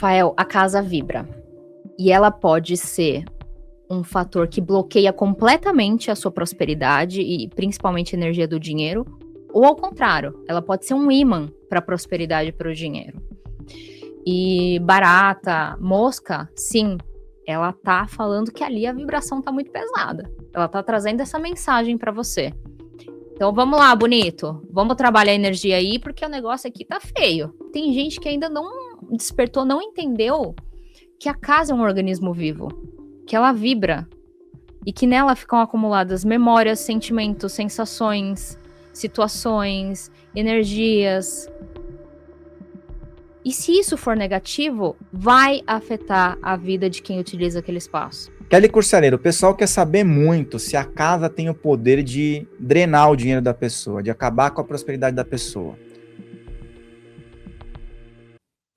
Rafael, a casa vibra. E ela pode ser um fator que bloqueia completamente a sua prosperidade e principalmente a energia do dinheiro, ou ao contrário, ela pode ser um imã para a prosperidade e para o dinheiro. E barata, mosca, sim, ela tá falando que ali a vibração tá muito pesada. Ela tá trazendo essa mensagem para você. Então vamos lá, bonito. Vamos trabalhar a energia aí, porque o negócio aqui tá feio. Tem gente que ainda não despertou, não entendeu que a casa é um organismo vivo, que ela vibra e que nela ficam acumuladas memórias, sentimentos, sensações, situações, energias. E se isso for negativo, vai afetar a vida de quem utiliza aquele espaço. Kelly Cursareiro, o pessoal quer saber muito se a casa tem o poder de drenar o dinheiro da pessoa, de acabar com a prosperidade da pessoa.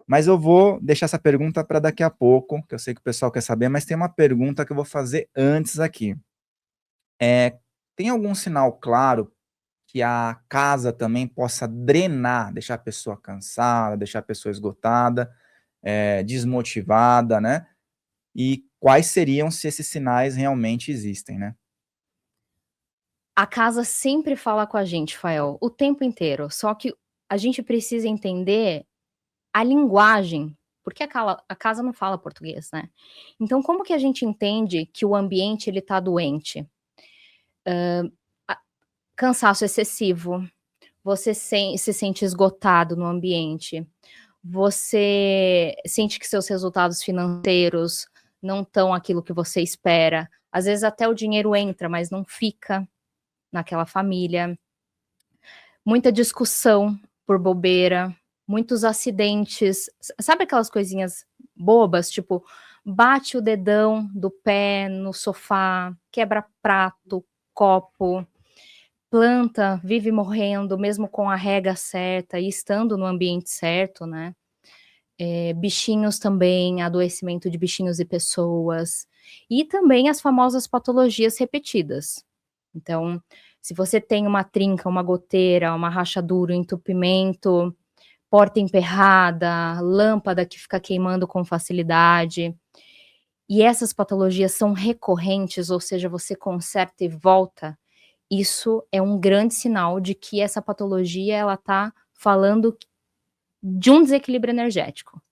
Mas eu vou deixar essa pergunta para daqui a pouco, que eu sei que o pessoal quer saber, mas tem uma pergunta que eu vou fazer antes aqui. Tem algum sinal claro que a casa também possa drenar, deixar a pessoa cansada, deixar a pessoa esgotada, desmotivada, né? E quais seriam se esses sinais realmente existem, né? A casa sempre fala com a gente, Fael, o tempo inteiro. Só que a gente precisa entender a linguagem, porque a casa não fala português, né? Então, como que a gente entende que o ambiente ele tá doente? Cansaço excessivo, você se sente esgotado no ambiente, você sente que seus resultados financeiros não estão aquilo que você espera. Às vezes até o dinheiro entra, mas não fica naquela família. Muita discussão por bobeira, muitos acidentes. Sabe aquelas coisinhas bobas, tipo, bate o dedão do pé no sofá, quebra prato, copo, planta vive morrendo, mesmo com a rega certa e estando no ambiente certo, né? Bichinhos também, adoecimento de bichinhos e pessoas. E também as famosas patologias repetidas. Então, se você tem uma trinca, uma goteira, uma rachadura, um entupimento, porta emperrada, lâmpada que fica queimando com facilidade, e essas patologias são recorrentes, ou seja, você conserta e volta, isso é um grande sinal de que essa patologia, ela tá falando de um desequilíbrio energético.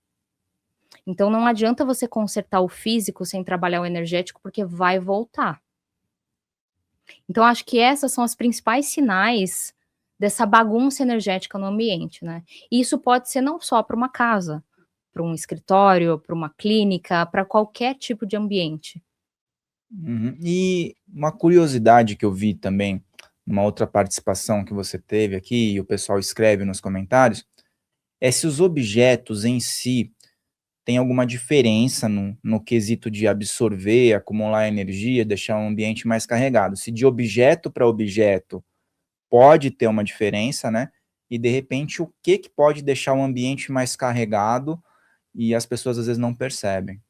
Então não adianta você consertar o físico sem trabalhar o energético, porque vai voltar. Então acho que essas são as principais sinais dessa bagunça energética no ambiente, né? E isso pode ser não só para uma casa, para um escritório, para uma clínica, para qualquer tipo de ambiente. Uhum. E uma curiosidade que eu vi também, numa outra participação que você teve aqui, e o pessoal escreve nos comentários, é se os objetos em si têm alguma diferença no quesito de absorver, acumular energia, deixar o ambiente mais carregado. Se de objeto para objeto pode ter uma diferença, né? E de repente o que pode deixar o ambiente mais carregado e as pessoas às vezes não percebem.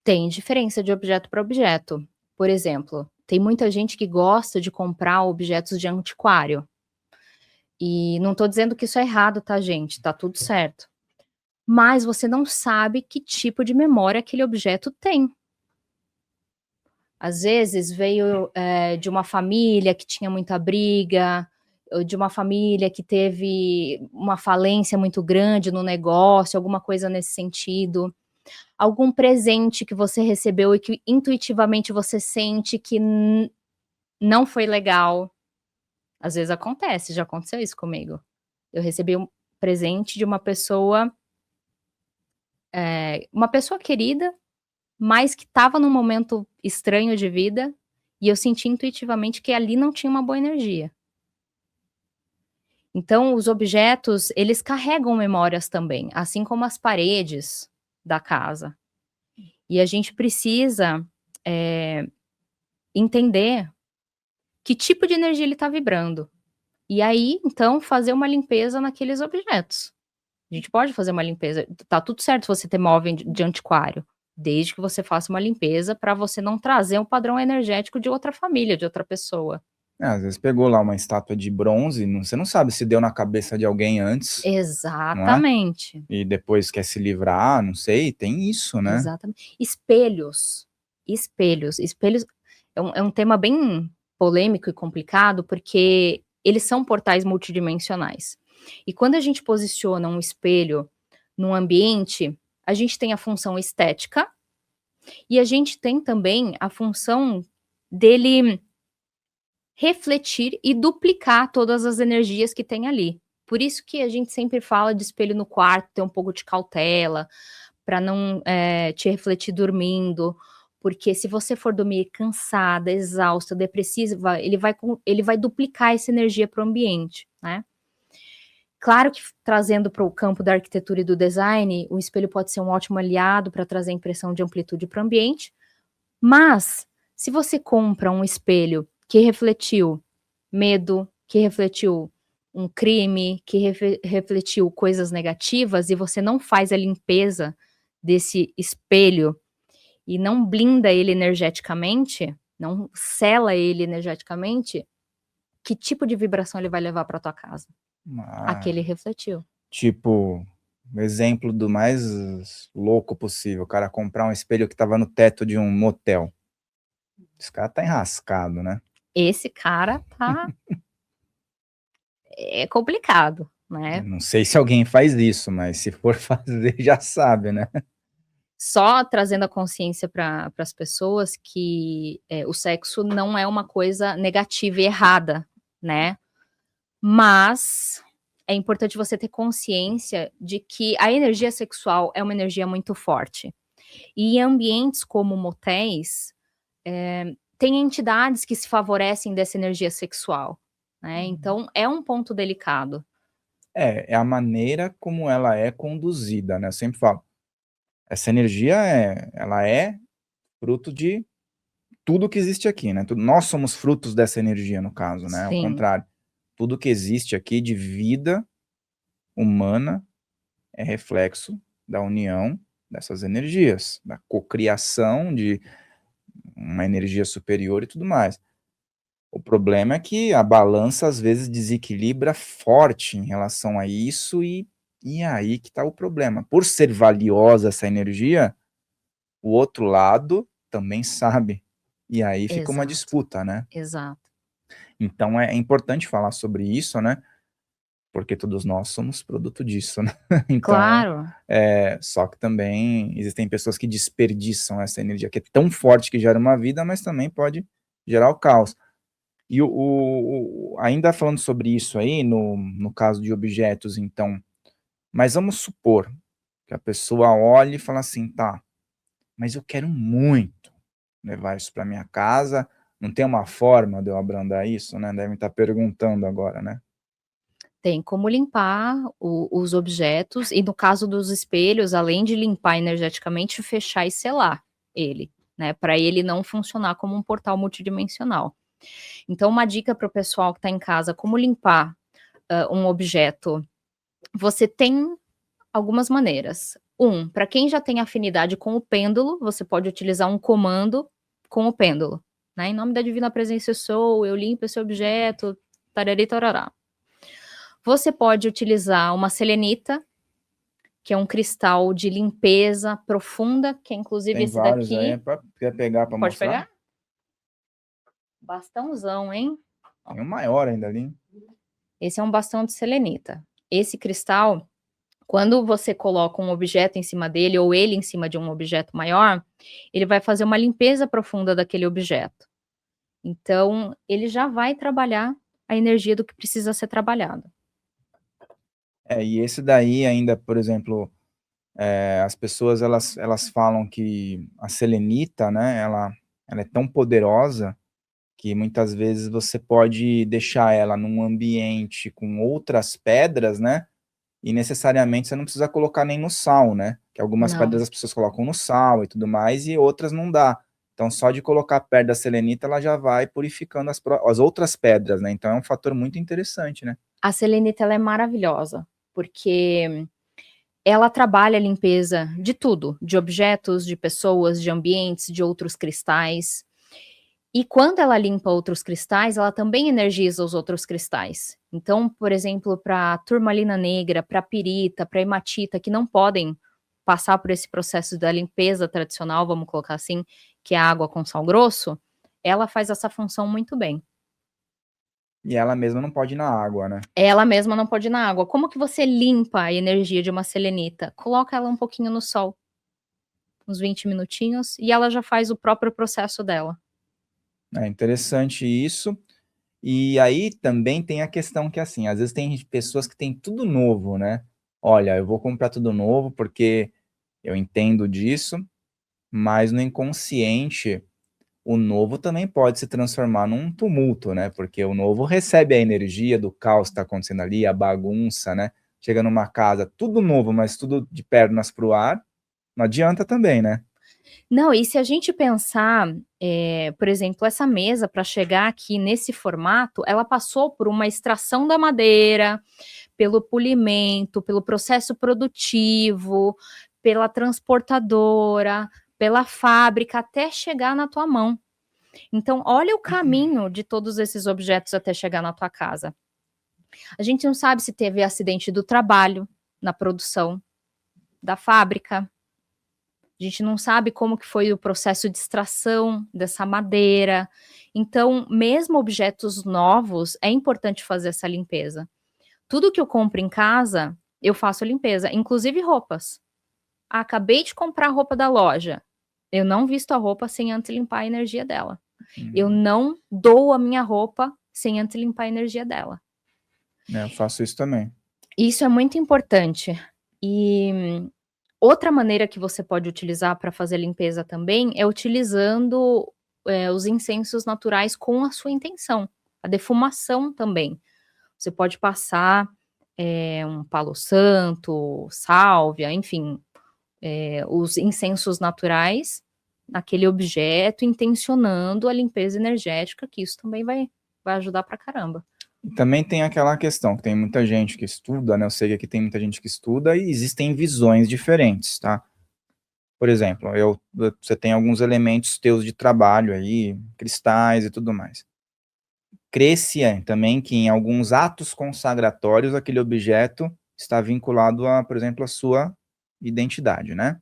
Tem diferença de objeto para objeto. Por exemplo, tem muita gente que gosta de comprar objetos de antiquário. E não tô dizendo que isso é errado, tá, gente? Tá tudo certo. Mas você não sabe que tipo de memória aquele objeto tem. Às vezes veio de uma família que tinha muita briga, ou de uma família que teve uma falência muito grande no negócio, alguma coisa nesse sentido. Algum presente que você recebeu e que intuitivamente você sente que não foi legal. Às vezes acontece, já aconteceu isso comigo. Eu recebi um presente de uma pessoa querida, mas que estava num momento estranho de vida, e eu senti intuitivamente que ali não tinha uma boa energia. Então os objetos, eles carregam memórias também, assim como as paredes da casa. E a gente precisa entender que tipo de energia ele está vibrando. E aí, então, fazer uma limpeza naqueles objetos. A gente pode fazer uma limpeza. Tá tudo certo você ter móvel de antiquário, desde que você faça uma limpeza para você não trazer um padrão energético de outra família, de outra pessoa. Às vezes pegou lá uma estátua de bronze, você não sabe se deu na cabeça de alguém antes, não é? Exatamente. E depois quer se livrar, não sei, tem isso, né? Exatamente. Espelhos. Espelhos é um tema bem polêmico e complicado, porque eles são portais multidimensionais. E quando a gente posiciona um espelho num ambiente, a gente tem a função estética e a gente tem também a função dele refletir e duplicar todas as energias que tem ali. Por isso que a gente sempre fala de espelho no quarto, ter um pouco de cautela, para não te refletir dormindo, porque se você for dormir cansada, exausta, depressiva, ele vai duplicar essa energia para o ambiente, né. Claro que trazendo para o campo da arquitetura e do design, o espelho pode ser um ótimo aliado para trazer a impressão de amplitude para o ambiente, mas se você compra um espelho que refletiu medo, que refletiu um crime, que refletiu coisas negativas e você não faz a limpeza desse espelho e não blinda ele energeticamente, não sela ele energeticamente, que tipo de vibração ele vai levar para tua casa? Ah, Aquele refletiu. tipo, exemplo do mais louco possível, o cara comprar um espelho que estava no teto de um motel. Esse cara tá enrascado, né? Esse cara tá é complicado, né. Não sei se alguém faz isso, mas se for fazer já sabe, né? Só trazendo a consciência para as pessoas que, o sexo não é uma coisa negativa e errada, né, mas é importante você ter consciência de que a energia sexual é uma energia muito forte. E em ambientes como motéis, tem entidades que se favorecem dessa energia sexual, né, então é um ponto delicado. É a maneira como ela é conduzida, né, eu sempre falo, essa energia ela é fruto de tudo que existe aqui, né, nós somos frutos dessa energia no caso, né, ao Sim, contrário, tudo que existe aqui de vida humana é reflexo da união dessas energias, da cocriação de uma energia superior e tudo mais. O problema é que a balança às vezes desequilibra forte em relação a isso e é aí que está o problema. Por ser valiosa essa energia, o outro lado também sabe, e aí fica uma exato, disputa, né. exato. Então é importante falar sobre isso, né, porque todos nós somos produto disso, né. Então, Claro, só que também existem pessoas que desperdiçam essa energia que é tão forte que gera uma vida, mas também pode gerar o caos. E ainda falando sobre isso aí, no caso de objetos então, mas vamos supor que a pessoa olhe e fala assim: "Tá, mas eu quero muito levar isso para minha casa, não tem uma forma de eu abrandar isso?", né, devem estar perguntando agora, né. tem como limpar os objetos e no caso dos espelhos, além de limpar energeticamente, fechar e selar ele, né, para ele não funcionar como um portal multidimensional. Então uma dica para o pessoal que está em casa, como limpar, um objeto, você tem algumas maneiras. Para quem já tem afinidade com o pêndulo, você pode utilizar um comando com o pêndulo, né, "Em nome da divina presença eu sou, eu limpo esse objeto, tarari tarará". Você pode utilizar uma selenita, que é um cristal de limpeza profunda, que é inclusive Tem esse vários aí, daqui. quer pegar para Pode mostrar? pegar? Bastãozão, hein. Ó, Tem um maior ainda ali, hein. esse é um bastão de selenita. Esse cristal, quando você coloca um objeto em cima dele ou ele em cima de um objeto maior, ele vai fazer uma limpeza profunda daquele objeto. Então, ele já vai trabalhar a energia do que precisa ser trabalhado. E esse daí ainda, por exemplo, as pessoas elas falam que a selenita, né, ela é tão poderosa que muitas vezes você pode deixar ela num ambiente com outras pedras, né, e necessariamente você não precisa colocar nem no sal, né, que algumas pedras Não. as pessoas colocam no sal e tudo mais e outras não dá. Então só de colocar perto da selenita ela já vai purificando as outras pedras, né, então é um fator muito interessante, né. A selenita ela é maravilhosa, porque ela trabalha a limpeza de tudo, de objetos, de pessoas, de ambientes, de outros cristais. E quando ela limpa outros cristais, ela também energiza os outros cristais. Então, por exemplo, para turmalina negra, para pirita, para hematita, que não podem passar por esse processo da limpeza tradicional, vamos colocar assim, que é a água com sal grosso, ela faz essa função muito bem. E ela mesma não pode ir na água, né? Ela mesma não pode ir na água. Como que você limpa a energia de uma selenita? Coloca ela um pouquinho no sol, uns 20 minutinhos, e ela já faz o próprio processo dela. É interessante isso. E aí também tem a questão que, assim, às vezes tem pessoas que têm tudo novo, né? Olha, eu vou comprar tudo novo porque eu entendo disso, mas no inconsciente, o novo também pode se transformar num tumulto, né? Porque o novo recebe a energia do caos que está acontecendo ali, a bagunça, né? Chega numa casa, tudo novo, mas tudo de pernas para o ar, não adianta também, né? Não, e se a gente pensar, por exemplo, essa mesa para chegar aqui nesse formato, ela passou por uma extração da madeira, pelo polimento, pelo processo produtivo, pela transportadora, pela fábrica, até chegar na tua mão. Então, olha o caminho de todos esses objetos até chegar na tua casa. A gente não sabe se teve acidente do trabalho na produção, da fábrica. A gente não sabe como que foi o processo de extração dessa madeira. Então, mesmo objetos novos, é importante fazer essa limpeza. Tudo que eu compro em casa, eu faço limpeza, inclusive roupas. Ah, acabei de comprar a roupa da loja. Eu não visto a roupa sem antes limpar a energia dela. Eu não dou a minha roupa sem antes limpar a energia dela. Eu faço isso também. Isso é muito importante. E outra maneira que você pode utilizar para fazer limpeza também é utilizando, os incensos naturais com a sua intenção, a defumação também. Você pode passar, um palo santo, sálvia, enfim, os incensos naturais naquele objeto, intencionando a limpeza energética, que isso também vai ajudar pra caramba. E também tem aquela questão, que tem muita gente que estuda, né? Eu sei que aqui tem muita gente que estuda e existem visões diferentes, tá? Por exemplo, você tem alguns elementos teus de trabalho aí, cristais e tudo mais. Crê-se também que em alguns atos consagratórios aquele objeto está vinculado a, por exemplo, a sua identidade, né?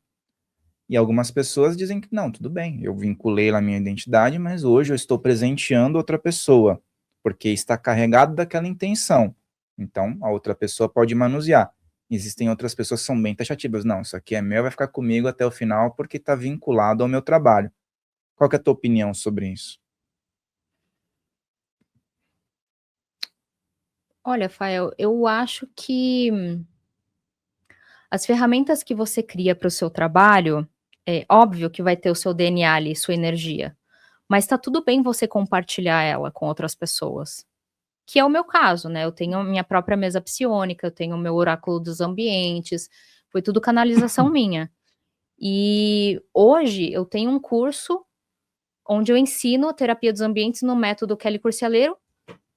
E algumas pessoas dizem que não, tudo bem, eu vinculei lá a minha identidade, mas hoje eu estou presenteando outra pessoa, porque está carregado daquela intenção. Então, a outra pessoa pode manusear. Existem outras pessoas que são bem taxativas. Não, isso aqui é meu, vai ficar comigo até o final porque está vinculado ao meu trabalho. Qual que é a tua opinião sobre isso? Olha, Fael, eu acho que as ferramentas que você cria para o seu trabalho, é óbvio que vai ter o seu DNA ali, sua energia, mas tá tudo bem você compartilhar ela com outras pessoas, que é o meu caso, né, eu tenho a minha própria mesa psiônica, eu tenho o meu oráculo dos ambientes, foi tudo canalização minha. E hoje eu tenho um curso onde eu ensino a terapia dos ambientes no método Kelly Curcialeiro,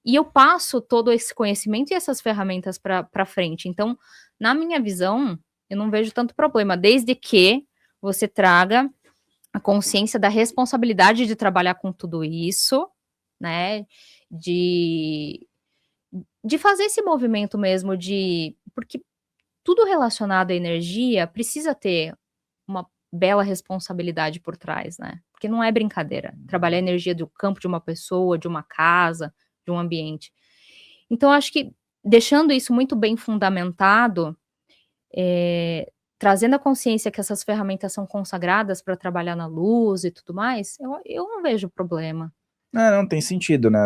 e eu passo todo esse conhecimento e essas ferramentas para frente. Então, na minha visão, eu não vejo tanto problema, desde que você traga a consciência da responsabilidade de trabalhar com tudo isso, né? De, de fazer esse movimento mesmo de. Porque tudo relacionado à energia precisa ter uma bela responsabilidade por trás, né? Porque não é brincadeira. Trabalhar a energia do campo de uma pessoa, de uma casa, de um ambiente. Então, acho que deixando isso muito bem fundamentado, trazendo a consciência que essas ferramentas são consagradas para trabalhar na luz e tudo mais, eu não vejo problema. Não tem sentido, né?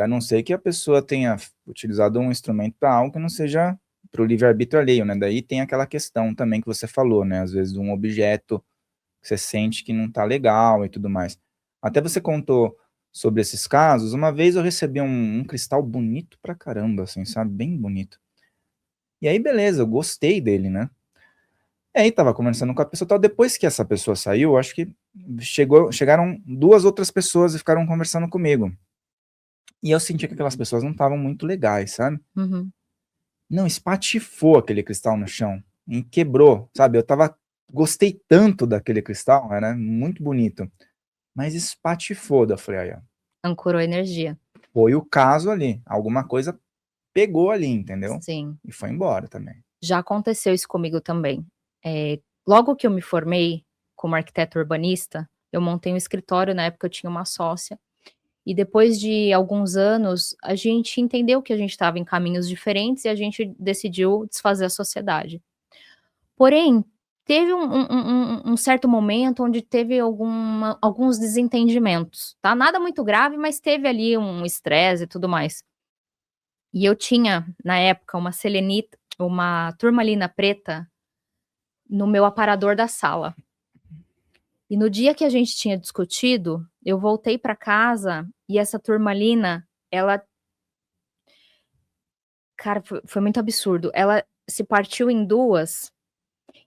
A não ser que a pessoa tenha utilizado um instrumento para algo que não seja para o livre-arbítrio alheio, né? Daí tem aquela questão também que você falou, né? Às vezes um objeto que você sente que não está legal e tudo mais. Até você contou sobre esses casos. Uma vez eu recebi um cristal bonito pra caramba, assim, sabe? Bem bonito. E aí, beleza, eu gostei dele, né? E aí tava conversando com a pessoa, tal. Depois que essa pessoa saiu, acho que chegaram duas outras pessoas e ficaram conversando comigo. E eu senti que aquelas pessoas não estavam muito legais, sabe? Uhum. Não, espatifou aquele cristal no chão, e quebrou, sabe? Gostei tanto daquele cristal, era muito bonito. mas espatifou. Daí eu falei, aí, ó, Ancorou energia. foi o caso ali, alguma coisa pegou ali, entendeu? Sim. E foi embora também. Já aconteceu isso comigo também. Logo que eu me formei como arquiteto urbanista, eu montei um escritório, na época eu tinha uma sócia, e depois de alguns anos, a gente entendeu que a gente estava em caminhos diferentes e a gente decidiu desfazer a sociedade. Porém, teve um certo momento onde teve alguns desentendimentos, tá? Nada muito grave, mas teve ali um estresse e tudo mais. E eu tinha, na época, uma turmalina preta no meu aparador da sala. E no dia que a gente tinha discutido, eu voltei para casa e essa turmalina, ela, cara, foi muito absurdo. Ela se partiu em duas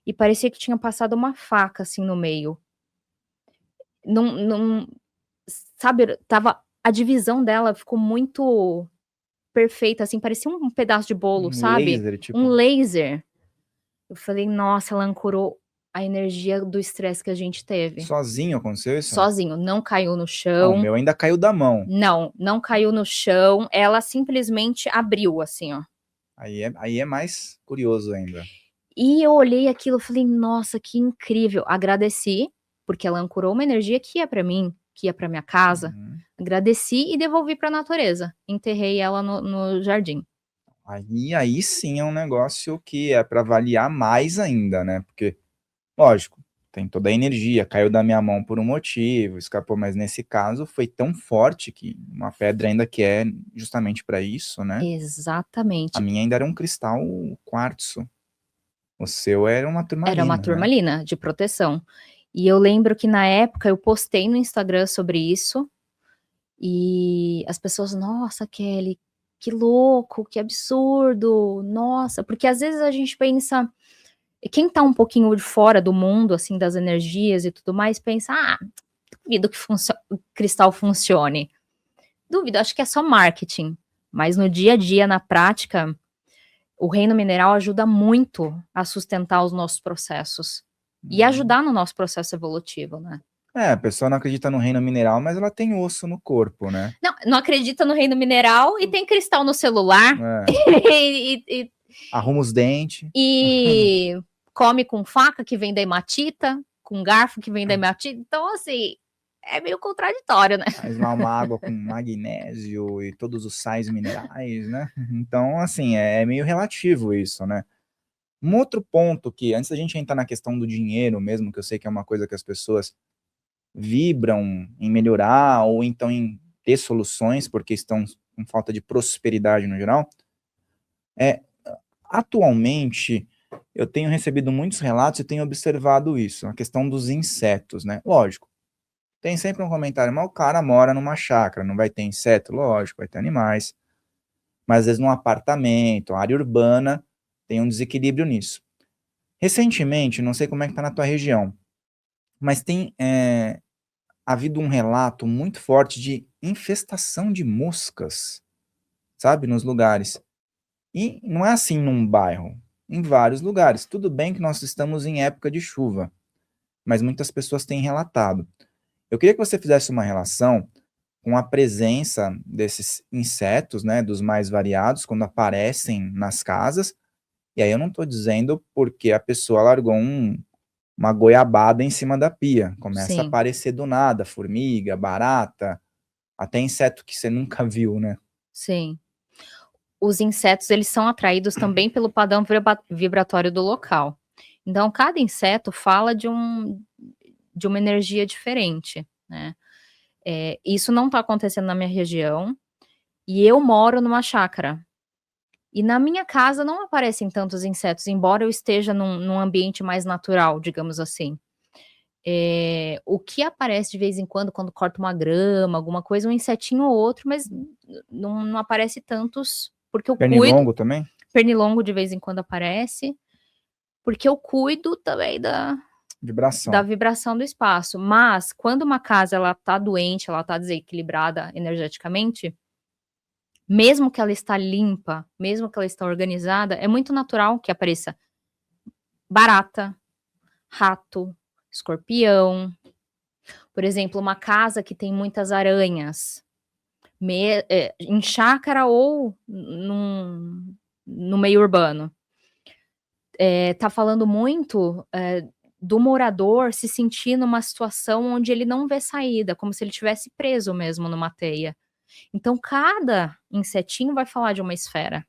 e parecia que tinha passado uma faca assim no meio. Não, sabe, tava a divisão dela ficou muito perfeita, assim, parecia um pedaço de bolo, Um sabe? laser, Um tipo, laser. Eu falei: "Nossa, ela ancorou a energia do estresse que a gente teve". sozinho aconteceu isso? Sozinho, não caiu no Ah, o chão. meu ainda caiu da mão. Não caiu no chão, ela simplesmente abriu, assim, ó. Aí é mais curioso ainda. E eu olhei aquilo, eu falei: "Nossa, que incrível". Agradeci, porque ela ancorou uma energia que ia pra mim, que ia pra minha casa. Uhum. Agradeci e devolvi pra natureza. Enterrei ela no jardim. Aí sim é um negócio que é para avaliar mais ainda, né? Porque, lógico, tem toda a energia, caiu da minha mão por um motivo, escapou, mas nesse caso foi tão forte que uma pedra ainda que é justamente para isso, né? A Exatamente. minha ainda era um cristal quartzo. O seu era uma Era uma turmalina, né? turmalina de proteção. E eu lembro que na época eu postei no Instagram sobre isso, e as pessoas: "Nossa, Kelly, que louco, que absurdo, nossa", porque às vezes a gente pensa, quem tá um pouquinho de fora do mundo, assim, das energias e tudo mais, pensa: "Ah, duvido que o cristal funcione". Duvido, acho que é só marketing, mas no dia a dia, na prática, o reino mineral ajuda muito a sustentar os nossos processos, e Uhum. ajudar no nosso processo evolutivo, né. É, a pessoa não acredita no reino mineral, mas ela tem osso no corpo, né? Não acredita no reino mineral e tem cristal no celular, É, e arruma os dentes, e come com faca que vem da hematita, com garfo que vem da hematita, então assim, é meio contraditório, né. faz lá uma água com magnésio e todos os sais minerais, né? Então, assim, é meio relativo isso, né? Um outro ponto que, antes da gente entrar na questão do dinheiro mesmo, que eu sei que é uma coisa que as pessoas vibram em melhorar ou então em ter soluções porque estão com falta de prosperidade no geral, é atualmente eu tenho recebido muitos relatos e tenho observado isso, a questão dos insetos, né? Lógico, tem sempre um comentário, mas o cara mora numa chácara, não vai ter inseto? Lógico, vai ter animais, mas às vezes num apartamento, área urbana, tem um desequilíbrio nisso. Recentemente, não sei como é que tá na tua região, mas tem havido um relato muito forte de infestação de moscas, sabe, nos lugares. E não é assim num bairro, em vários lugares. Tudo bem que nós estamos em época de chuva, mas muitas pessoas têm relatado. Eu queria que você fizesse uma relação com a presença desses insetos, né, dos mais variados, quando aparecem nas casas. E aí eu não estou dizendo porque a pessoa largou uma goiabada em cima da pia. Começa a Sim, aparecer do nada, formiga, barata, até inseto que você nunca viu, né? sim. Os insetos, eles são atraídos também pelo padrão vibratório do local. Então cada inseto fala de uma energia diferente, né. Isso não tá acontecendo na minha região, e eu moro numa chácara. E na minha casa não aparecem tantos insetos, embora eu esteja num ambiente mais natural, digamos assim. O que aparece de vez em quando corta uma grama, alguma coisa, um insetinho ou outro, mas não aparece tantos, porque eu cuido. Pernilongo também? Pernilongo de vez em quando aparece, porque eu cuido também da Vibração. vibração do espaço. Mas quando uma casa ela tá doente, ela tá desequilibrada energeticamente, mesmo que ela está limpa, mesmo que ela está organizada, é muito natural que apareça barata, rato, escorpião. Por exemplo, uma casa que tem muitas aranhas, em chácara ou no meio urbano. Tá falando muito, do morador se sentir numa situação onde ele não vê saída, como se ele estivesse preso mesmo numa teia. Então cada insetinho vai falar de uma esfera.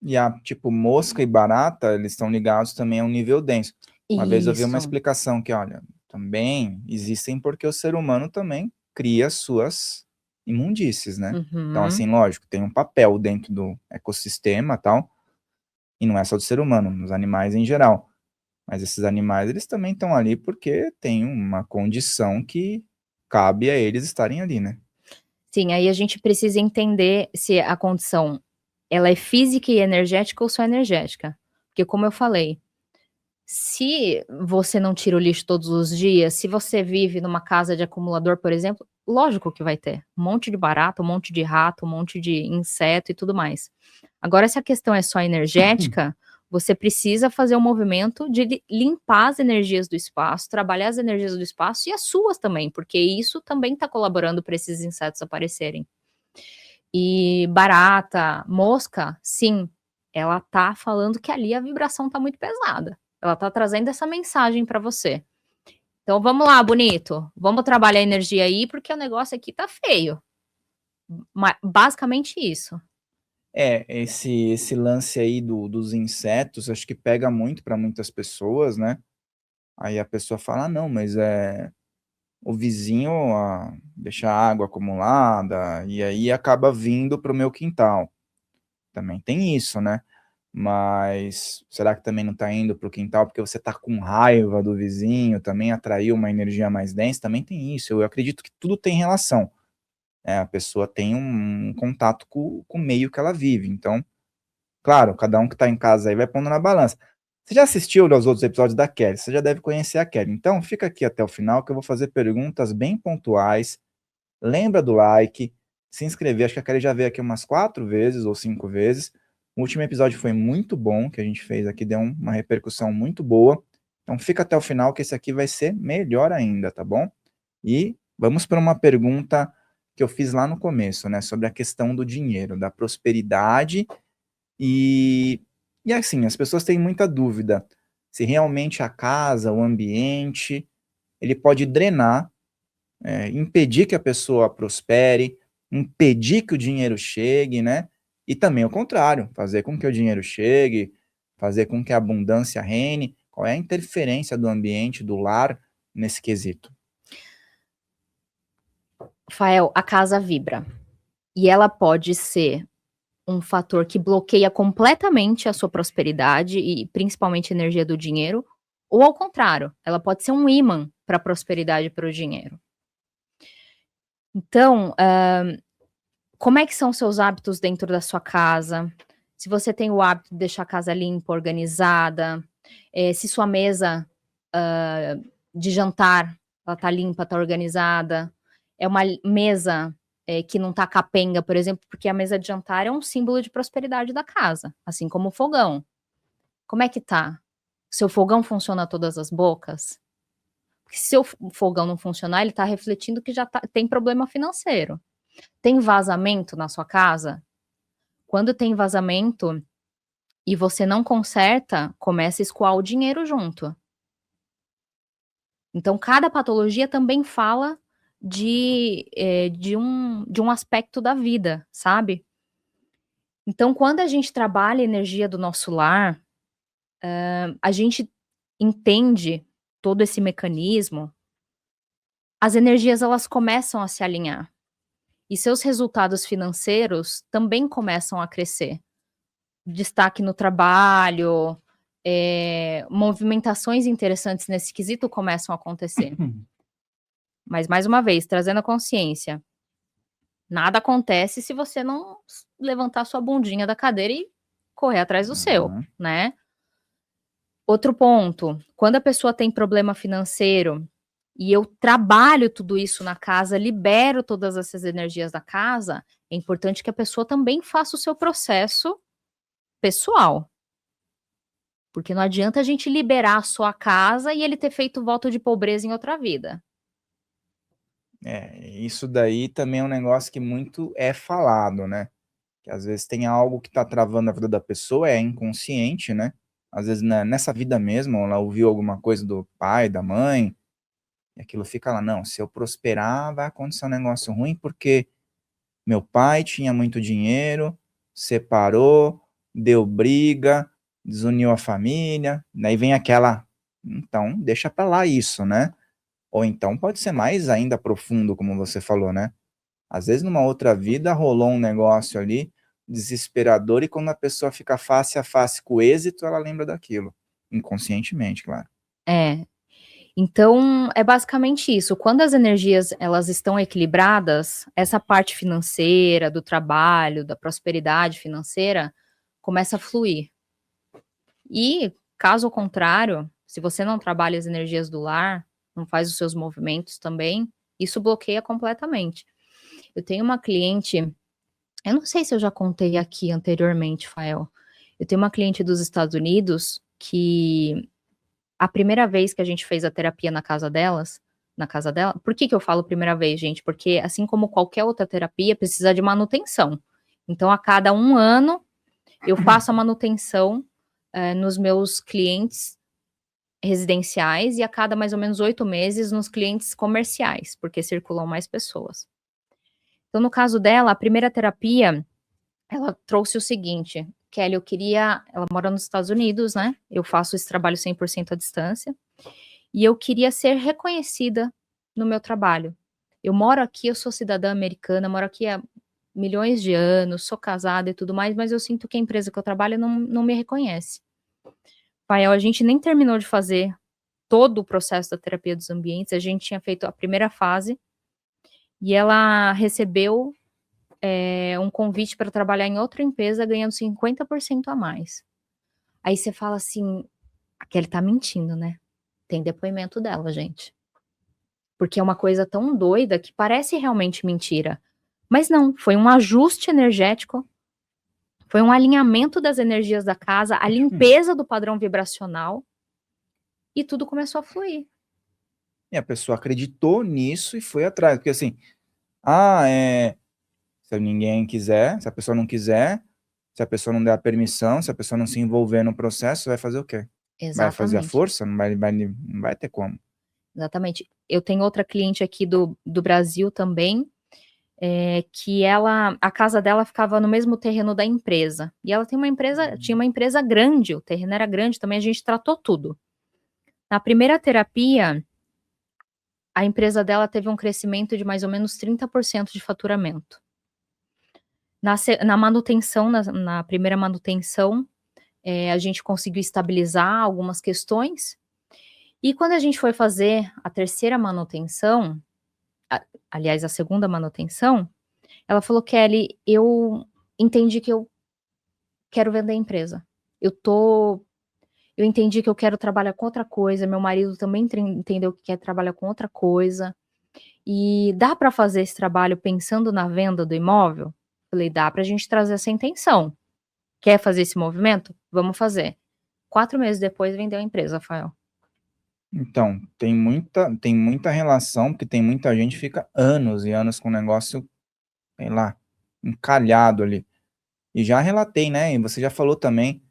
E tipo, mosca e barata, eles estão ligados também a um nível denso. Uma vez eu vi uma Isso. explicação que, olha, também existem porque o ser humano também cria suas imundícies, né? Então, assim, lógico, tem um papel dentro do ecossistema, tal, e não é só do ser humano, nos animais em geral. Mas esses animais, eles também estão ali porque tem uma condição que cabe a eles estarem ali, né? Sim, aí a gente precisa entender se a condição, ela é física e energética ou só energética. Porque como eu falei, se você não tira o lixo todos os dias, se você vive numa casa de acumulador, por exemplo, lógico que vai ter um monte de barata, um monte de rato, um monte de inseto e tudo mais. Agora, se a questão é só energética, você precisa fazer um movimento de limpar as energias do espaço, trabalhar as energias do espaço e as suas também, porque isso também está colaborando para esses insetos aparecerem. E barata, mosca, sim, ela tá falando que ali a vibração tá muito pesada. Ela tá trazendo essa mensagem para você. Então vamos lá, bonito, vamos trabalhar a energia aí, porque o negócio aqui tá feio. Basicamente isso. Esse lance aí dos insetos, acho que pega muito para muitas pessoas, né? Aí a pessoa fala: "Ah, não, mas o vizinho deixa água acumulada e aí acaba vindo para o meu quintal". Também tem isso, né? Mas será que também não está indo para o quintal porque você está com raiva do vizinho, também atraiu uma energia mais densa? Também tem isso. Eu acredito que tudo tem relação. A pessoa tem um contato com o meio que ela vive. Então, claro, cada um que está em casa aí vai pondo na balança. Você já assistiu aos outros episódios da Kelly? Você já deve conhecer a Kelly. Então, fica aqui até o final que eu vou fazer perguntas bem pontuais. Lembra do like, se inscrever. Acho que a Kelly já veio aqui umas 4 vezes ou 5 vezes. O último episódio foi muito bom, que a gente fez aqui, deu uma repercussão muito boa. Então, fica até o final que esse aqui vai ser melhor ainda, tá bom? E vamos para uma pergunta que eu fiz lá no começo, né? Sobre a questão do dinheiro, da prosperidade e assim, as pessoas têm muita dúvida se realmente a casa, o ambiente, ele pode drenar, impedir que a pessoa prospere, impedir que o dinheiro chegue, né? E também o contrário, fazer com que o dinheiro chegue, fazer com que a abundância reine. Qual é a interferência do ambiente, do lar, nesse quesito? Rafael, a casa vibra. E ela pode ser um fator que bloqueia completamente a sua prosperidade e principalmente a energia do dinheiro, ou ao contrário, ela pode ser um ímã para a prosperidade e para o dinheiro. Então, como é que são seus hábitos dentro da sua casa? Se você tem o hábito de deixar a casa limpa, organizada, se sua mesa, de jantar, ela tá limpa, tá organizada, é uma mesa, que não tá capenga, por exemplo, porque a mesa de jantar é um símbolo de prosperidade da casa, assim como o fogão. Como é que tá? Seu fogão funciona a todas as bocas? Porque se seu fogão não funcionar, ele tá refletindo que já tem problema financeiro. Tem vazamento na sua casa? Quando tem vazamento e você não conserta, começa a escoar o dinheiro junto. Então cada patologia também fala de um aspecto da vida, sabe. Então quando a gente trabalha a energia do nosso lar, a gente entende todo esse mecanismo, as energias elas começam a se alinhar. E seus resultados financeiros também começam a crescer. Destaque no trabalho, movimentações interessantes nesse quesito começam a acontecer. Mas mais uma vez, trazendo a consciência, nada acontece se você não levantar sua bundinha da cadeira e correr atrás do seu, né. Outro ponto, quando a pessoa tem problema financeiro, e eu trabalho tudo isso na casa, libero todas essas energias da casa, é importante que a pessoa também faça o seu processo pessoal. Porque não adianta a gente liberar só a casa e ele ter feito voto de pobreza em outra vida. Isso daí também é um negócio que muito é falado, né? Que às vezes tem algo que tá travando a vida da pessoa, é inconsciente, né? Às vezes nessa vida mesmo, ela ouviu alguma coisa do pai, da mãe, e aquilo fica lá, não, se eu prosperar, vai acontecer um negócio ruim, porque meu pai tinha muito dinheiro, separou, deu briga, desuniu a família, daí vem aquela, então deixa pra lá isso, né? Ou então pode ser mais ainda profundo, como você falou, né? Às vezes numa outra vida rolou um negócio ali desesperador e quando a pessoa fica face a face com o êxito, ela lembra daquilo, inconscientemente, claro. É. Então, é basicamente isso. Quando as energias elas estão equilibradas, essa parte financeira, do trabalho, da prosperidade financeira, começa a fluir. E, caso contrário, se você não trabalha as energias do lar, não faz os seus movimentos também, isso bloqueia completamente. Eu tenho uma cliente, eu não sei se eu já contei aqui anteriormente, Fael. Eu tenho uma cliente dos Estados Unidos que a primeira vez que a gente fez a terapia na casa dela, por que que eu falo primeira vez, gente? Porque assim como qualquer outra terapia, precisa de manutenção. Então, a cada 1 ano, eu faço a manutenção, nos meus clientes residenciais e a cada mais ou menos 8 meses nos clientes comerciais, porque circulam mais pessoas. Então, no caso dela, a primeira terapia, ela trouxe o seguinte: "Kelly, ela mora nos Estados Unidos, né, eu faço esse trabalho 100% à distância, e eu queria ser reconhecida no meu trabalho. Eu moro aqui, eu sou cidadã americana, moro aqui há milhões de anos, sou casada e tudo mais, mas eu sinto que a empresa que eu trabalho não me reconhece. Fael, a gente nem terminou de fazer todo o processo da terapia dos ambientes, a gente tinha feito a primeira fase, e ela recebeu, um convite para trabalhar em outra empresa ganhando 50% a mais. Aí você fala assim: "A Kelly tá mentindo, né?". Tem depoimento dela, gente. Porque é uma coisa tão doida que parece realmente mentira. Mas não, foi um ajuste energético, foi um alinhamento das energias da casa, a limpeza do padrão vibracional, e tudo começou a fluir. E a pessoa acreditou nisso e foi atrás, porque assim, ah, se ninguém quiser, se a pessoa não quiser, se a pessoa não der a permissão, se a pessoa não se envolver no processo, vai fazer o quê? Vai fazer a Exatamente, força? Não vai ter como. exatamente. Eu tenho outra cliente aqui do Brasil também, que a casa dela ficava no mesmo terreno da empresa. E ela tinha uma empresa grande, o terreno era grande também, a gente tratou tudo. Na primeira terapia, a empresa dela teve um crescimento de mais ou menos 30% de faturamento. Na manutenção, na primeira manutenção, a gente conseguiu estabilizar algumas questões, e quando a gente foi fazer a terceira manutenção, aliás, a segunda manutenção, ela falou: "Kelly, eu entendi que eu quero vender a empresa. Eu tô eu entendi que eu quero trabalhar com outra coisa, meu marido também entendeu que quer trabalhar com outra coisa, e dá para fazer esse trabalho pensando na venda do imóvel?". Falei: "Dá pra gente trazer essa intenção. Quer fazer esse movimento? Vamos fazer". 4 meses depois vendeu a empresa, Rafael. Então, tem muita relação, porque tem muita gente que fica anos e anos com o negócio, sei lá, encalhado ali. E já relatei, né, e você já falou também,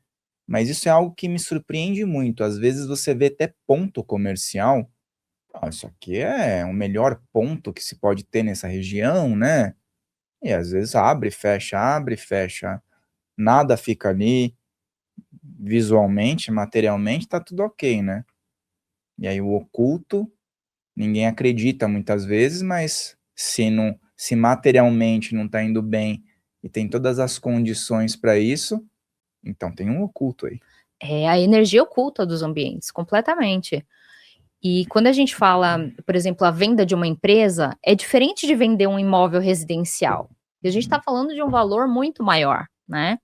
mas isso é algo que me surpreende muito. Às vezes você vê até ponto comercial, isso aqui é o melhor ponto que se pode ter nessa região, né? E às vezes abre, fecha, nada fica ali, visualmente, materialmente, tá tudo ok, né? E aí o oculto, ninguém acredita muitas vezes, mas se materialmente não tá indo bem e tem todas as condições para isso, então tem um oculto aí. É a energia oculta dos ambientes, completamente. E quando a gente fala, por exemplo, a venda de uma empresa, é diferente de vender um imóvel residencial. E a gente está falando de um valor muito maior, né?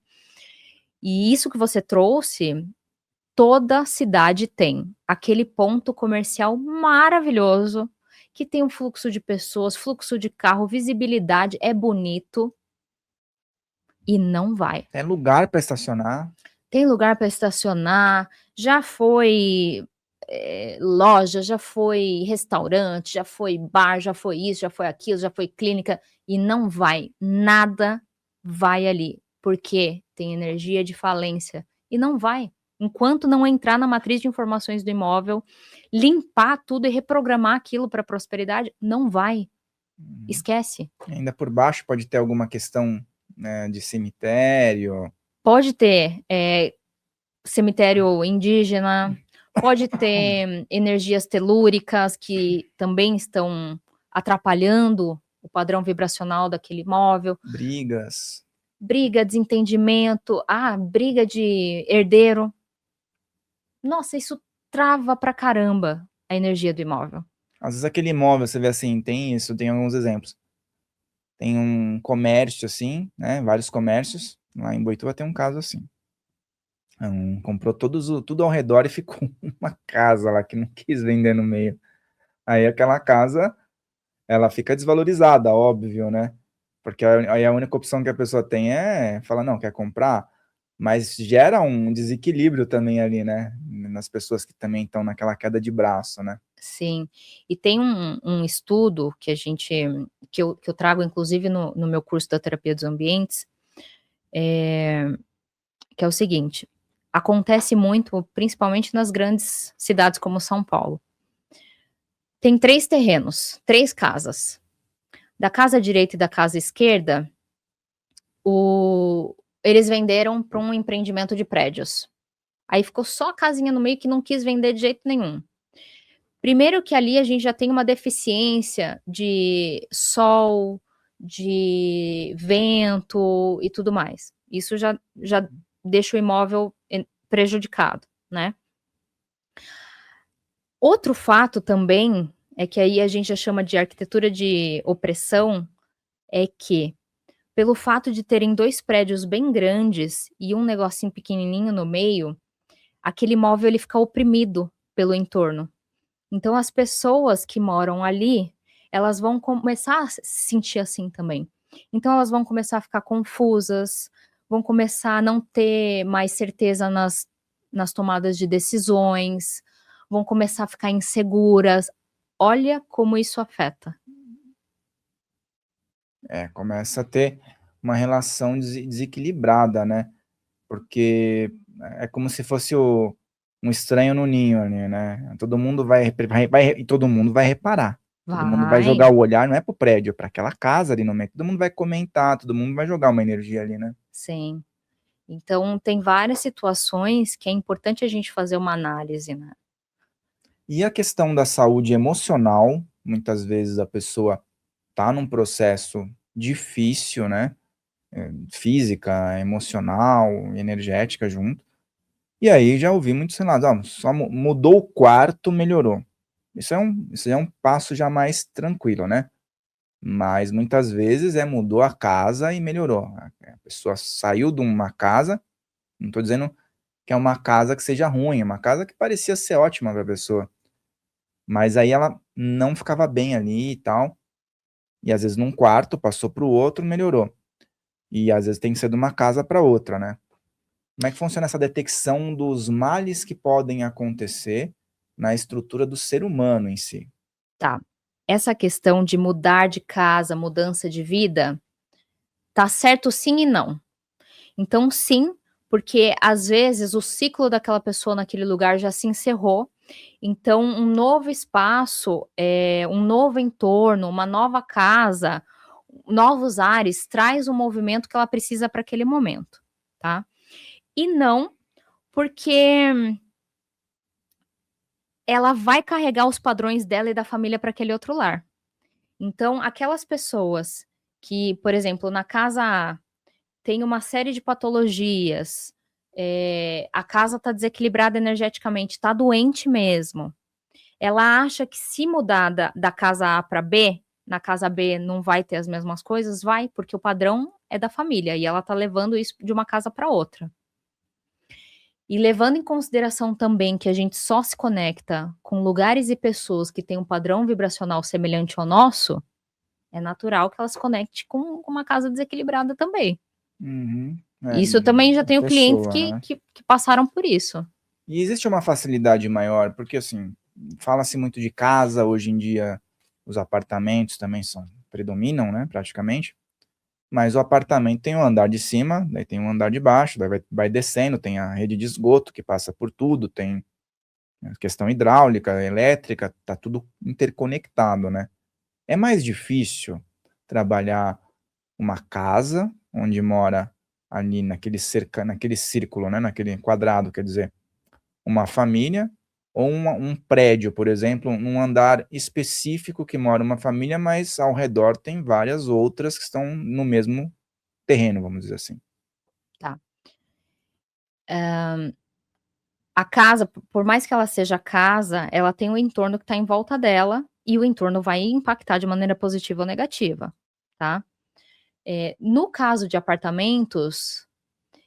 E isso que você trouxe, toda cidade tem. Aquele ponto comercial maravilhoso, que tem um fluxo de pessoas, fluxo de carro, visibilidade, é bonito e não vai. É lugar para estacionar. Tem lugar para estacionar, já foi loja, já foi restaurante, já foi bar, já foi isso, já foi aquilo, já foi clínica, e não vai, nada vai ali, porque tem energia de falência, e não vai. Enquanto não entrar na matriz de informações do imóvel, limpar tudo e reprogramar aquilo para prosperidade, não vai. Esquece. Ainda por baixo pode ter alguma questão, né, de cemitério. Pode ter, cemitério indígena, pode ter energias telúricas que também estão atrapalhando o padrão vibracional daquele imóvel. Brigas. Briga, desentendimento, briga de herdeiro. Nossa, isso trava pra caramba a energia do imóvel. Às vezes aquele imóvel, você vê assim, tem isso, tem alguns exemplos. Tem um comércio assim, né, vários comércios, lá em Boituva tem um caso assim. Comprou tudo ao redor e ficou uma casa lá que não quis vender no meio. Aí aquela casa, ela fica desvalorizada, óbvio, né, porque aí a única opção que a pessoa tem é falar: "Não, quer comprar?", mas gera um desequilíbrio também ali, né, nas pessoas que também estão naquela queda de braço, né. Sim, e tem um estudo que eu trago inclusive no meu curso da terapia dos ambientes, que é o seguinte, acontece muito, principalmente nas grandes cidades como São Paulo. Tem 3 terrenos, 3 casas. Da casa direita e da casa esquerda, eles venderam para um empreendimento de prédios. Aí ficou só a casinha no meio que não quis vender de jeito nenhum. Primeiro que ali a gente já tem uma deficiência de sol, de vento e tudo mais. Isso já deixa o imóvel prejudicado, né. Outro fato também, é que aí a gente já chama de arquitetura de opressão, é que, pelo fato de terem 2 prédios bem grandes e um negocinho pequenininho no meio, aquele imóvel ele fica oprimido pelo entorno. Então as pessoas que moram ali, elas vão começar a se sentir assim também. Então elas vão começar a ficar confusas, vão começar a não ter mais certeza nas tomadas de decisões, vão começar a ficar inseguras. Olha como isso afeta. Começa a ter uma relação desequilibrada, né, porque é como se fosse um estranho no ninho ali, né, todo mundo e todo mundo vai reparar, todo mundo vai Vai, jogar o olhar, não é para o prédio, é para aquela casa ali no meio, todo mundo vai comentar, todo mundo vai jogar uma energia ali, né. sim. Então tem várias situações que é importante a gente fazer uma análise, né. E a questão da saúde emocional, muitas vezes a pessoa tá num processo difícil, né, física, emocional, energética junto. E aí já ouvi muitos relatos: "Ah, só mudou o quarto, melhorou". Isso é um passo já mais tranquilo, né. Mas muitas vezes mudou a casa e melhorou. A pessoa saiu de uma casa, não estou dizendo que é uma casa que seja ruim, é uma casa que parecia ser ótima para a pessoa, mas aí ela não ficava bem ali e tal, e às vezes num quarto passou para o outro, melhorou. E às vezes tem que ser de uma casa para outra, né. Como é que funciona essa detecção dos males que podem acontecer na estrutura do ser humano em si? Tá. Essa questão de mudar de casa, mudança de vida, tá certo sim e não. Então sim, porque às vezes o ciclo daquela pessoa naquele lugar já se encerrou, então um novo espaço, um novo entorno, uma nova casa, novos ares, traz o movimento que ela precisa para aquele momento, tá. E não porque ela vai carregar os padrões dela e da família para aquele outro lar. Então, aquelas pessoas que, por exemplo, na casa A tem uma série de patologias, a casa está desequilibrada energeticamente, está doente mesmo. Ela acha que se mudar da casa A para B, na casa B não vai ter as mesmas coisas? Vai, porque o padrão é da família e ela está levando isso de uma casa para outra. E levando em consideração também que a gente só se conecta com lugares e pessoas que têm um padrão vibracional semelhante ao nosso, é natural que ela se conecte com uma casa desequilibrada também. Uhum. Isso também já tenho clientes Pessoa, né. que passaram por isso. E existe uma facilidade maior, porque assim, fala-se muito de casa, hoje em dia os apartamentos também predominam, né, praticamente. Mas o apartamento tem um andar de cima, daí tem um andar de baixo, daí vai descendo, tem a rede de esgoto que passa por tudo, tem a questão hidráulica, elétrica, tá tudo interconectado, né? É mais difícil trabalhar uma casa onde mora ali naquele círculo, né, naquele quadrado, quer dizer, uma família ou um prédio, por exemplo, num andar específico que mora uma família, mas ao redor tem várias outras que estão no mesmo terreno, vamos dizer assim. Tá. A casa, por mais que ela seja casa, ela tem um entorno que está em volta dela, e o entorno vai impactar de maneira positiva ou negativa, tá. No caso de apartamentos,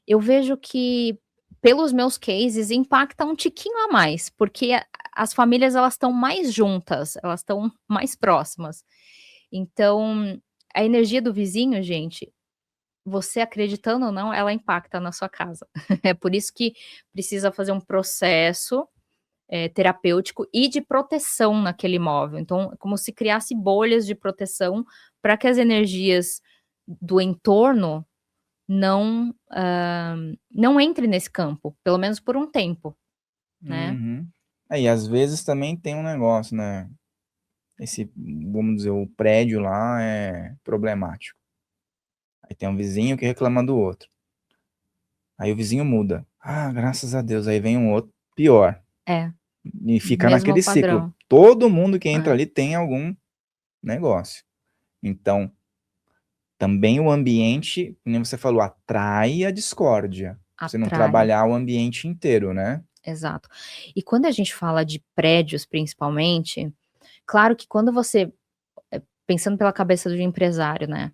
eu vejo que, pelos meus cases, impacta um tiquinho a mais, porque as famílias elas estão mais juntas, elas estão mais próximas. Então, a energia do vizinho, gente, você acreditando ou não, ela impacta na sua casa. É por isso que precisa fazer um processo, terapêutico e de proteção naquele imóvel. Então, é como se criasse bolhas de proteção para que as energias do entorno não entre nesse campo, pelo menos por um tempo, né. Uhum. E às vezes também tem um negócio, né, vamos dizer, o prédio lá é problemático. Aí tem um vizinho que reclama do outro. Aí o vizinho muda. Ah, graças a Deus. Aí vem um outro pior. É, E fica mesmo naquele ciclo. padrão. Todo mundo que entra É, ali tem algum negócio. Então, também o ambiente, como você falou, atrai a discórdia. Pra você não atrai, trabalhar o ambiente inteiro, né? exato. E quando a gente fala de prédios, principalmente, claro que quando você, pensando pela cabeça do empresário, né,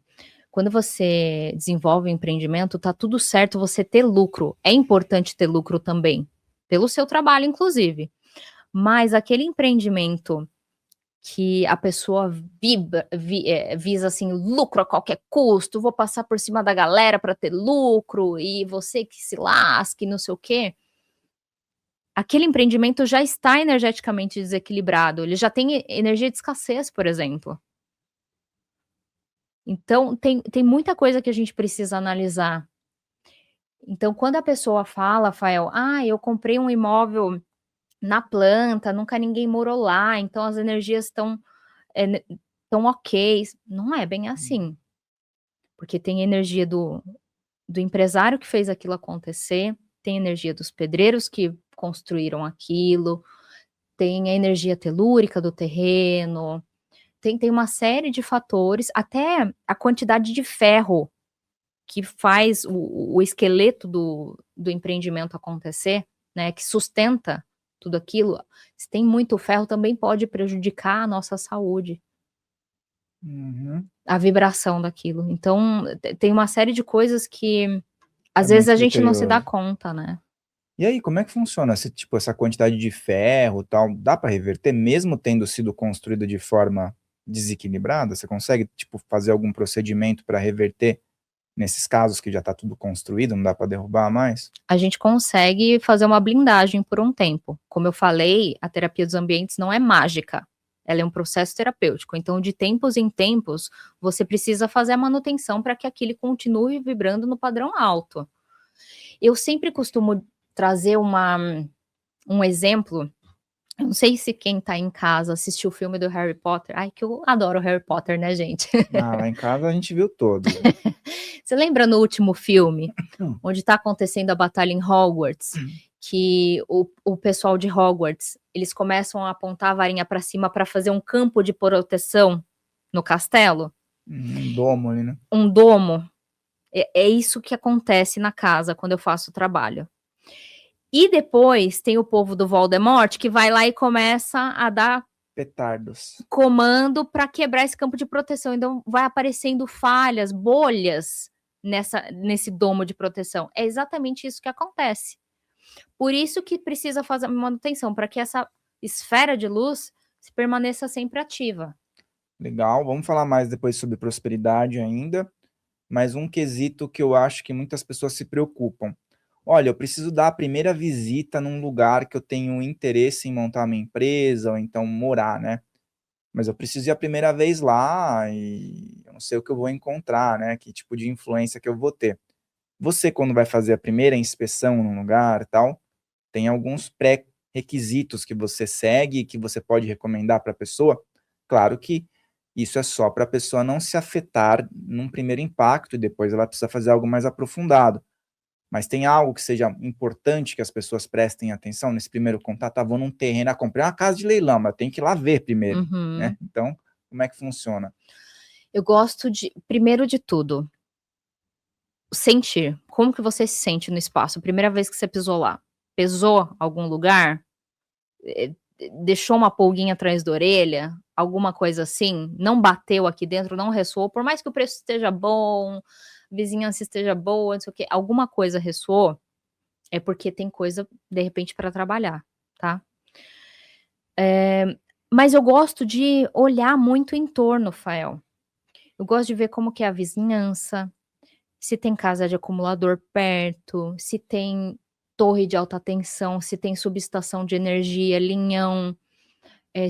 quando você desenvolve um empreendimento, tá tudo certo você ter lucro, é importante ter lucro também, pelo seu trabalho inclusive, mas aquele empreendimento que a pessoa visa, assim, lucro a qualquer custo, vou passar por cima da galera para ter lucro, e você que se lasque, não sei o quê. Aquele empreendimento já está energeticamente desequilibrado, ele já tem energia de escassez, por exemplo. Então tem muita coisa que a gente precisa analisar. Então quando a pessoa fala, Rafael: "Ah, eu comprei um imóvel na planta, nunca ninguém morou lá, então as energias estão, estão ok's", não é bem assim. Porque tem energia do empresário que fez aquilo acontecer, tem energia dos pedreiros que construíram aquilo, tem a energia telúrica do terreno, tem uma série de fatores, até a quantidade de ferro que faz o esqueleto do empreendimento acontecer, né, que sustenta tudo aquilo, se tem muito ferro também pode prejudicar a nossa saúde. Uhum. A vibração daquilo. Então, tem uma série de coisas que, É às vezes, a muito gente não se dá criterioso. conta, né. E aí, como é que funciona tipo, essa quantidade de ferro, tal, dá para reverter mesmo tendo sido construído de forma desequilibrada? Você consegue, tipo, fazer algum procedimento para reverter nesses casos que já está tudo construído, não dá para derrubar mais? A gente consegue fazer uma blindagem por um tempo. Como eu falei, a terapia dos ambientes não é mágica, ela é um processo terapêutico. Então, de tempos em tempos, você precisa fazer a manutenção para que aquilo continue vibrando no padrão alto. Eu sempre costumo trazer um exemplo. Eu não sei se quem tá em casa assistiu o filme do Harry Potter. Ai, que eu adoro Harry Potter, né, gente? Ah, lá em casa a gente viu todos, né. Você lembra no último filme, onde tá acontecendo a batalha em Hogwarts, que o pessoal de Hogwarts, eles começam a apontar a varinha pra cima pra fazer um campo de proteção no castelo? Um domo ali, né. Um domo? É isso que acontece na casa quando eu faço o trabalho. E depois tem o povo do Voldemort que vai lá e começa a dar Petardos. comando para quebrar esse campo de proteção, então vai aparecendo falhas, bolhas nesse domo de proteção. É exatamente isso que acontece. Por isso que precisa fazer manutenção, para que essa esfera de luz se permaneça sempre ativa. Legal, vamos falar mais depois sobre prosperidade ainda, mas um quesito que eu acho que muitas pessoas se preocupam. olha, eu preciso dar a primeira visita num lugar que eu tenho interesse em montar uma empresa ou então morar, né. Mas eu preciso ir a primeira vez lá e eu não sei o que eu vou encontrar, né, que tipo de influência que eu vou ter. Você, quando vai fazer a primeira inspeção num lugar e tal, tem alguns pré-requisitos que você segue e que você pode recomendar para a pessoa. Claro que isso é só para a pessoa não se afetar num primeiro impacto e depois ela precisa fazer algo mais aprofundado. Mas tem algo que seja importante que as pessoas prestem atenção nesse primeiro contato? "Ah, vou num terreno, comprei uma casa de leilão, mas eu tenho que ir lá ver primeiro", né. Uhum. Então, como é que funciona? Eu gosto de, primeiro de tudo, sentir. Como que você se sente no espaço? Primeira vez que você pisou lá. Pesou algum lugar? Eh, Deixou uma pulguinha atrás da orelha? Alguma coisa assim? Não bateu aqui dentro, não ressoou, por mais que o preço esteja bom, a vizinhança esteja boa, não sei o quê, alguma coisa ressoou, é porque tem coisa, de repente, para trabalhar, tá. Mas eu gosto de olhar muito o entorno, Fael. Eu gosto de ver como que é a vizinhança, se tem casa de acumulador perto, se tem torre de alta tensão, se tem subestação de energia, linhão,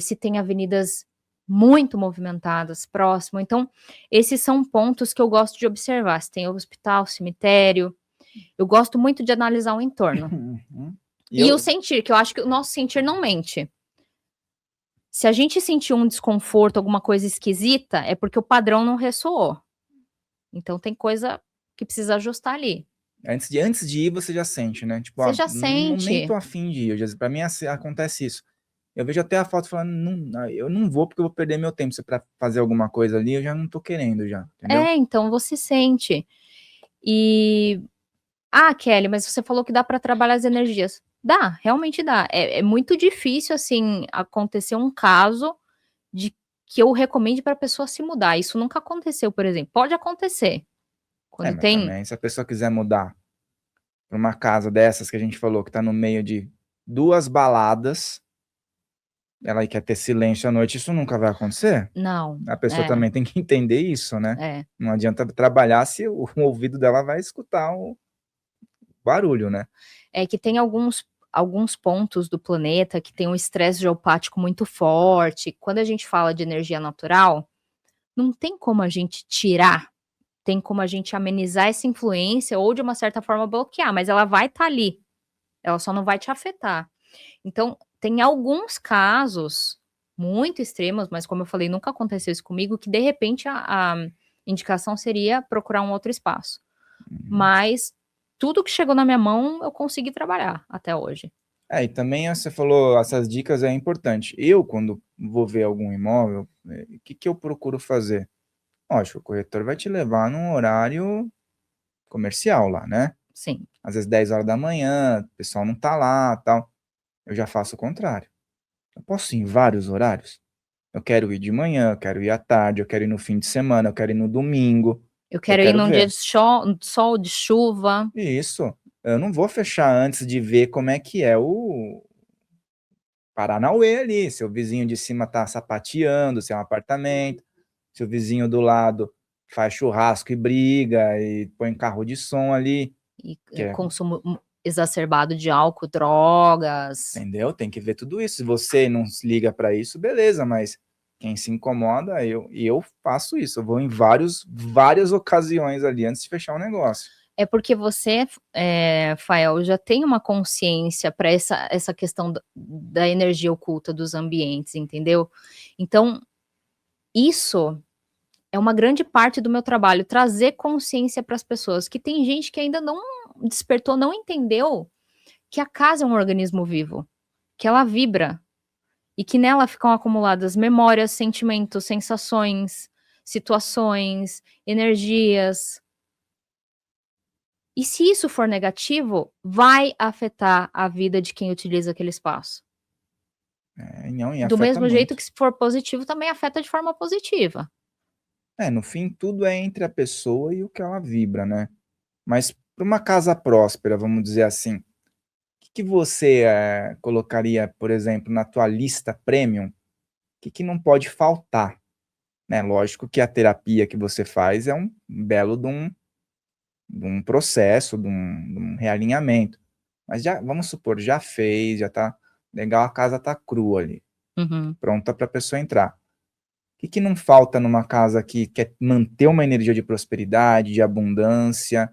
se tem avenidas muito movimentadas próximo. Então, esses são pontos que eu gosto de observar, se tem hospital, cemitério. Eu gosto muito de analisar o entorno. Uhum. E E o eu sentir, que eu acho que o nosso sentir não mente. Se a gente sentir um desconforto, alguma coisa esquisita, é porque o padrão não ressoou. Então tem coisa que precisa ajustar ali. antes de ir você já sente, né, tipo: Você "Ah, já nem tô sente. afim de ir", eu já pra mim acontece isso. Eu vejo até a foto falando: eu não vou porque eu vou perder meu tempo, se é pra fazer alguma coisa ali, eu já não tô querendo já", entendeu? É, então você sente. E, "Ah, Kelly, mas você falou que dá para trabalhar as energias". Dá, realmente dá. É muito difícil, assim, acontecer um caso de que eu recomende para a pessoa se mudar. Isso nunca aconteceu, por exemplo. Pode acontecer, É, quando mas tem. também se a pessoa quiser mudar pra uma casa dessas que a gente falou que tá no meio de 2 baladas, ela quer ter silêncio à noite, isso nunca vai acontecer? Não, A pessoa é, também tem que entender isso, né. é. Não adianta trabalhar se o ouvido dela vai escutar o barulho, né. É que tem alguns pontos do planeta que tem um estresse geopático muito forte. Quando a gente fala de energia natural, não tem como a gente tirar, tem como a gente amenizar essa influência ou de uma certa forma bloquear, mas ela vai estar ali, ela só não vai te afetar. Então, tem alguns casos muito extremos, mas como eu falei, nunca aconteceu isso comigo, que de repente a indicação seria procurar um outro espaço. Uhum. Mas tudo que chegou na minha mão eu consegui trabalhar até hoje. É, e também você falou essas dicas é importante. Eu, quando vou ver algum imóvel, o que que eu procuro fazer? Lógico, o corretor vai te levar num horário comercial lá, né. Sim. Às vezes 10 horas da manhã, o pessoal não tá lá, tal. Eu já faço o contrário. Eu posso ir em vários horários? Eu quero ir de manhã, eu quero ir à tarde, eu quero ir no fim de semana, eu quero ir no domingo, Eu eu quero ir quero num dia ver. de sol, de chuva. Isso. Eu não vou fechar antes de ver como é que é o paranauê ali, se o vizinho de cima tá sapateando, se é um apartamento, se o vizinho do lado faz churrasco e briga e põe carro de som ali, E, que é consumo exacerbado de álcool, drogas. entendeu? Tem que ver tudo isso. Se você não se liga para isso, beleza, mas quem se incomoda, eu faço isso, eu vou em várias ocasiões ali antes de fechar o negócio. É porque você, Fael, já tem uma consciência para essa questão da energia oculta dos ambientes, entendeu? Então, isso é uma grande parte do meu trabalho, trazer consciência para as pessoas, que tem gente que ainda não despertou, não entendeu que a casa é um organismo vivo, que ela vibra, e que nela ficam acumuladas memórias, sentimentos, sensações, situações, energias. E se isso for negativo, vai afetar a vida de quem utiliza aquele espaço. É, não, e Do afeta mesmo jeito muito. que, se for positivo, também afeta de forma positiva. É, no fim tudo é entre a pessoa e o que ela vibra, né. Mas para uma casa próspera, vamos dizer assim, o que que você, colocaria, por exemplo, na tua lista premium, o que que não pode faltar, né. Lógico que a terapia que você faz é um belo de um um processo, de um realinhamento. Mas já, vamos supor, já fez, já tá legal, a casa tá crua ali, pronta para a pessoa entrar. O que não falta numa casa que quer manter uma energia de prosperidade, de abundância,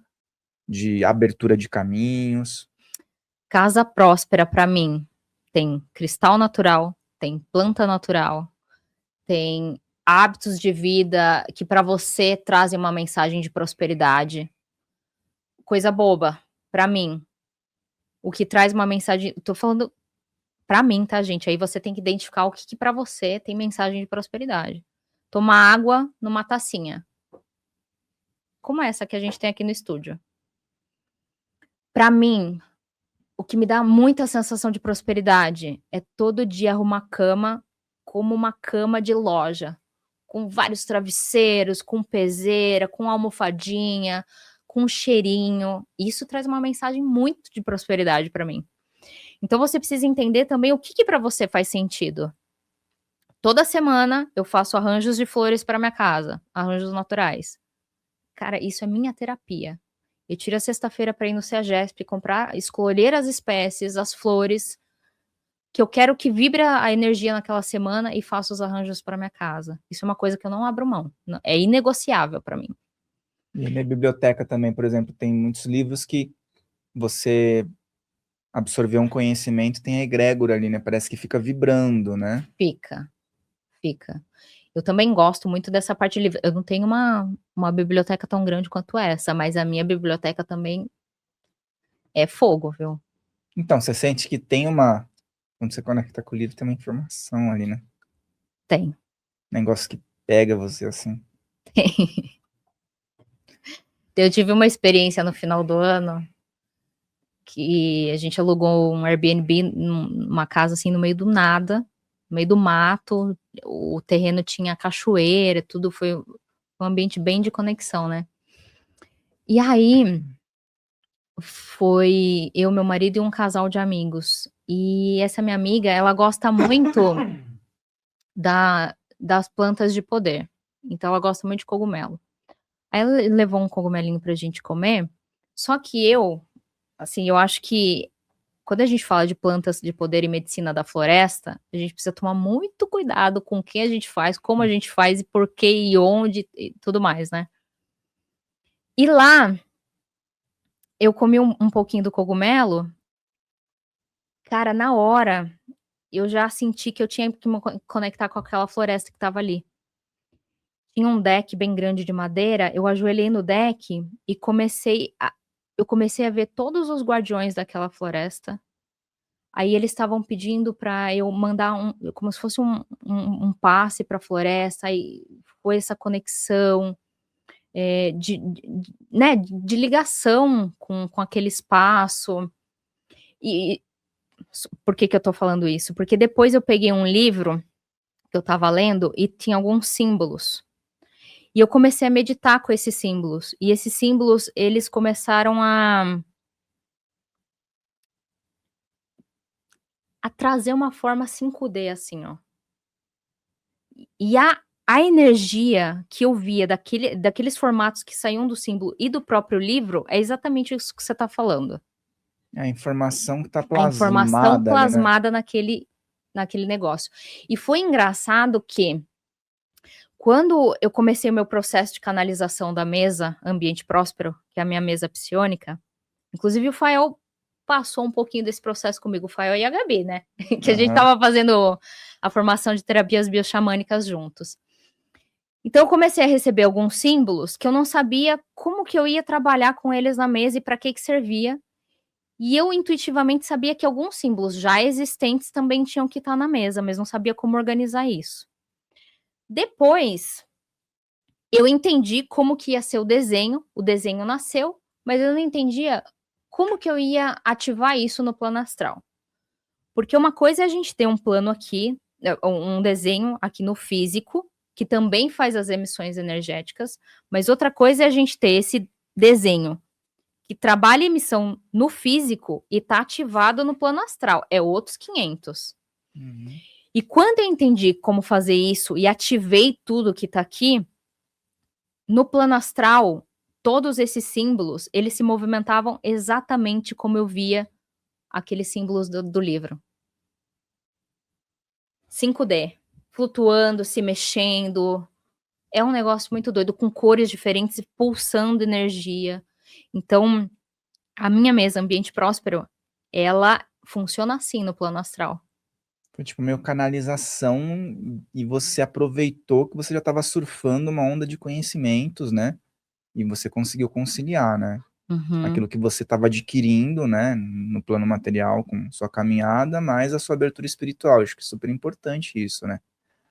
de abertura de caminhos? Casa próspera, para mim, tem cristal natural, tem planta natural, tem hábitos de vida que para você trazem uma mensagem de prosperidade. Coisa boba, para mim. O que traz uma mensagem, tô falando para mim, tá, gente? Aí você tem que identificar o que para você tem mensagem de prosperidade. Tomar água numa tacinha, como essa que a gente tem aqui no estúdio. Para mim, o que me dá muita sensação de prosperidade é todo dia arrumar a cama como uma cama de loja, com vários travesseiros, com peseira, com almofadinha, com cheirinho. Isso traz uma mensagem muito de prosperidade para mim. Então você precisa entender também o que para você faz sentido. Toda semana eu faço arranjos de flores para minha casa, arranjos naturais. Cara, isso é minha terapia. Eu tiro a sexta-feira para ir no CEAGESP, comprar, escolher as espécies, as flores, que eu quero que vibre a energia naquela semana e faço os arranjos para minha casa. Isso é uma coisa que eu não abro mão. É inegociável para mim. E a minha biblioteca também, por exemplo, tem muitos livros que você absorveu um conhecimento, tem a egrégora ali, né? Parece que fica vibrando, né? Fica. Eu também gosto muito dessa parte de livro. Eu não tenho uma biblioteca tão grande quanto essa, mas a minha biblioteca também é fogo, viu? Então, você sente que tem uma... Quando você conecta com o livro, tem uma informação ali, né? Tem. Negócio que pega você, assim. Tem. Eu tive uma experiência no final do ano que a gente alugou um Airbnb numa casa assim no meio do nada, no meio do mato, o terreno tinha cachoeira, tudo foi um ambiente bem de conexão, né? E aí foi eu, meu marido e um casal de amigos. E essa minha amiga, ela gosta muito das plantas de poder. Então ela gosta muito de cogumelo. Aí ela levou um cogumelinho pra gente comer, só que assim, eu acho que quando a gente fala de plantas de poder e medicina da floresta, a gente precisa tomar muito cuidado com quem a gente faz, como a gente faz e por que e onde e tudo mais, né? E lá, eu comi um pouquinho do cogumelo, cara, na hora, eu já senti que eu tinha que me conectar com aquela floresta que estava ali. Tinha um deck bem grande de madeira, eu ajoelhei no deck e eu comecei a ver todos os guardiões daquela floresta. Aí eles estavam pedindo para eu mandar como se fosse um passe para a floresta, aí foi essa conexão, né, de ligação com aquele espaço. E por que eu tô falando isso? Porque depois eu peguei um livro que eu estava lendo e tinha alguns símbolos. E eu comecei a meditar com esses símbolos. E esses símbolos, eles começaram a trazer uma forma 5D, assim, ó. E a energia que eu via daqueles formatos que saíam do símbolo e do próprio livro é exatamente isso que você está falando. A informação que está A informação plasmada ali, né? plasmada naquele negócio. E foi engraçado que quando eu comecei o meu processo de canalização da mesa Ambiente Próspero, que é a minha mesa psiônica, inclusive o Fael passou um pouquinho desse processo comigo, o Fael e a Gabi, né? Que a gente estava fazendo a formação de terapias bioxamânicas juntos. Então eu comecei a receber alguns símbolos que eu não sabia como que eu ia trabalhar com eles na mesa e para que servia. E eu intuitivamente sabia que alguns símbolos já existentes também tinham que estar na mesa, mas não sabia como organizar isso. Depois, eu entendi como que ia ser o desenho nasceu, mas eu não entendia como que eu ia ativar isso no plano astral. Porque uma coisa é a gente ter um plano aqui, um desenho aqui no físico, que também faz as emissões energéticas, mas outra coisa é a gente ter esse desenho que trabalha a emissão no físico e está ativado no plano astral. É outros 500. E quando eu entendi como fazer isso e ativei tudo que está aqui, no plano astral, todos esses símbolos, eles se movimentavam exatamente como eu via aqueles símbolos do livro. 5D, flutuando, se mexendo. É um negócio muito doido, com cores diferentes, pulsando energia. Então, a minha mesa Ambiente Próspero, ela funciona assim no plano astral. Foi tipo meio canalização e você aproveitou que você já estava surfando uma onda de conhecimentos, né? E você conseguiu conciliar, né? Uhum. Aquilo que você estava adquirindo, né, no plano material com sua caminhada, mais a sua abertura espiritual. Acho que é super importante isso, né?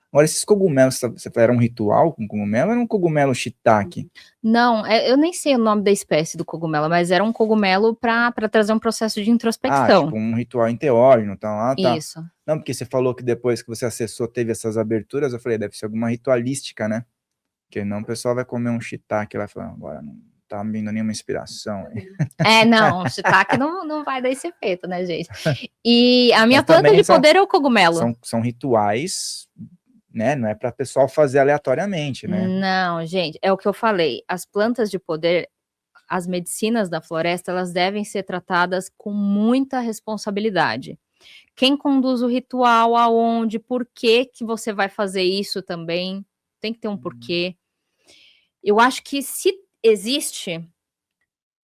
Agora, esses cogumelos, você falou, era um ritual com cogumelo ou era um cogumelo shiitake? Não, eu nem sei o nome da espécie do cogumelo, mas era um cogumelo para trazer um processo de Ah, introspecção. tipo um ritual enteógeno, tá? Ah, tá. Isso. Não, porque você falou que depois que você acessou teve essas aberturas, eu falei, deve ser alguma ritualística, né? Porque não o pessoal vai comer um shiitake lá e falar, agora não tá me vindo nenhuma inspiração. Não, o shiitake não vai dar esse efeito, né, gente? E a minha Mas planta também de poder é o cogumelo. são rituais, né? Não é para o pessoal fazer aleatoriamente, né? Não, gente, é o que eu falei. As plantas de poder, as medicinas da floresta, elas devem ser tratadas com muita responsabilidade. Quem conduz o ritual, aonde, por que que você vai fazer isso também, tem que ter um porquê. Eu acho que se existe,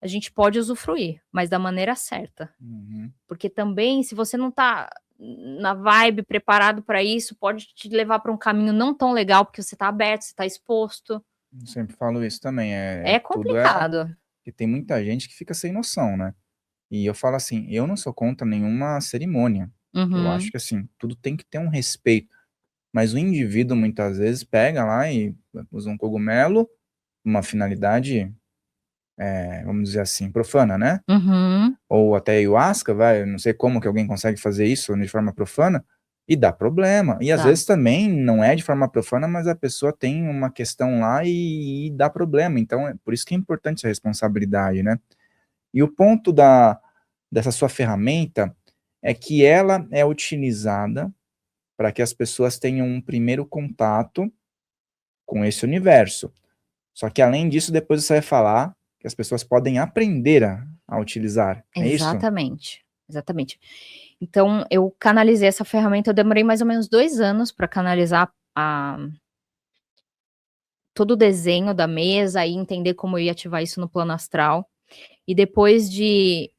a gente pode usufruir, mas da maneira certa. Uhum. Porque também, se você não tá na vibe, preparado para isso, pode te levar para um caminho não tão legal, porque você tá aberto, você tá exposto. Eu sempre falo isso também, É tudo complicado. que tem muita gente que fica sem noção, né? E eu falo assim, eu não sou contra nenhuma cerimônia. Eu acho Uhum. que assim, tudo tem que ter um respeito. Mas o indivíduo muitas vezes pega lá e usa um cogumelo, uma finalidade, vamos dizer assim, profana, né? Uhum. Ou até ayahuasca, vai, eu não sei como que alguém consegue fazer isso de forma profana, e dá problema. E às Tá. vezes também não é de forma profana, mas a pessoa tem uma questão lá e dá problema. Então, é por isso que é importante a responsabilidade, né? E o ponto dessa sua ferramenta é que ela é utilizada para que as pessoas tenham um primeiro contato com esse universo. Só que além disso, depois você vai falar que as pessoas podem aprender a utilizar. É isso? Exatamente, exatamente. Então, eu canalizei essa ferramenta, eu demorei mais ou menos 2 anos para canalizar todo o desenho da mesa e entender como eu ia ativar isso no plano astral. E depois de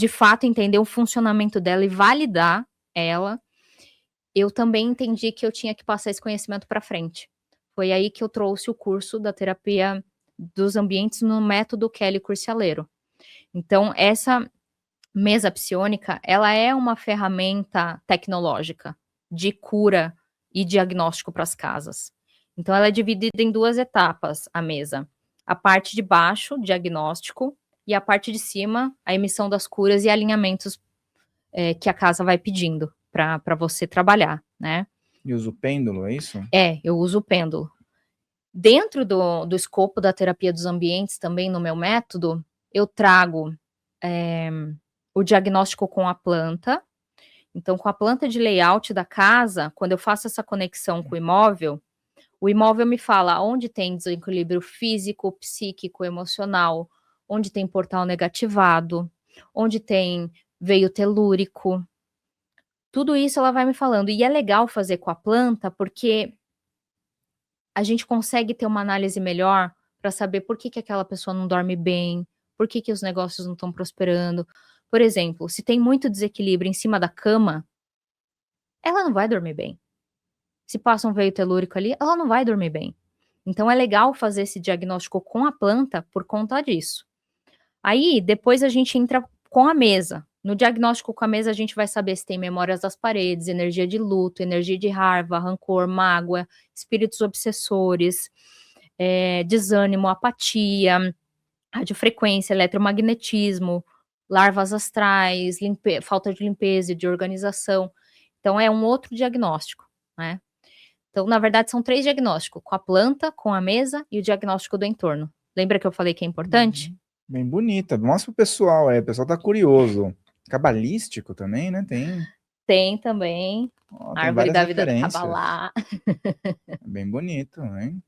fato, entender o funcionamento dela e validar ela, eu também entendi que eu tinha que passar esse conhecimento para frente. Foi aí que eu trouxe o curso da terapia dos ambientes no método Kelly Curcialeiro. Então, essa mesa psiônica, ela é uma ferramenta tecnológica de cura e diagnóstico para as casas. Então, ela é dividida em 2 etapas, a mesa. A parte de baixo, diagnóstico, e a parte de cima, a emissão das curas e alinhamentos que a casa vai pedindo para você trabalhar, né? E usa o pêndulo, é isso? Eu uso o pêndulo. Dentro do escopo da terapia dos ambientes, também no meu método, eu trago o diagnóstico com a planta. Então, com a planta de layout da casa, quando eu faço essa conexão com o imóvel me fala onde tem desequilíbrio físico, psíquico, emocional, onde tem portal negativado, onde tem veio telúrico. Tudo isso ela vai me falando. E é legal fazer com a planta, porque a gente consegue ter uma análise melhor para saber por que aquela pessoa não dorme bem, por que os negócios não estão prosperando. Por exemplo, se tem muito desequilíbrio em cima da cama, ela não vai dormir bem. Se passa um veio telúrico ali, ela não vai dormir bem. Então é legal fazer esse diagnóstico com a planta por conta disso. Aí, depois a gente entra com a mesa. No diagnóstico com a mesa, a gente vai saber se tem memórias das paredes, energia de luto, energia de raiva, rancor, mágoa, espíritos obsessores, desânimo, apatia, radiofrequência, eletromagnetismo, larvas astrais, falta de limpeza e de organização. Então, é um outro diagnóstico, né? Então, na verdade, são 3 diagnósticos, com a planta, com a mesa e o diagnóstico do entorno. Lembra que eu falei que é importante? Bem bonita. Mostra pro pessoal, o pessoal tá curioso. Cabalístico também, né? Tem também, Tem Árvore várias da Vida do referências. Cabalá. Bem bonito, hein?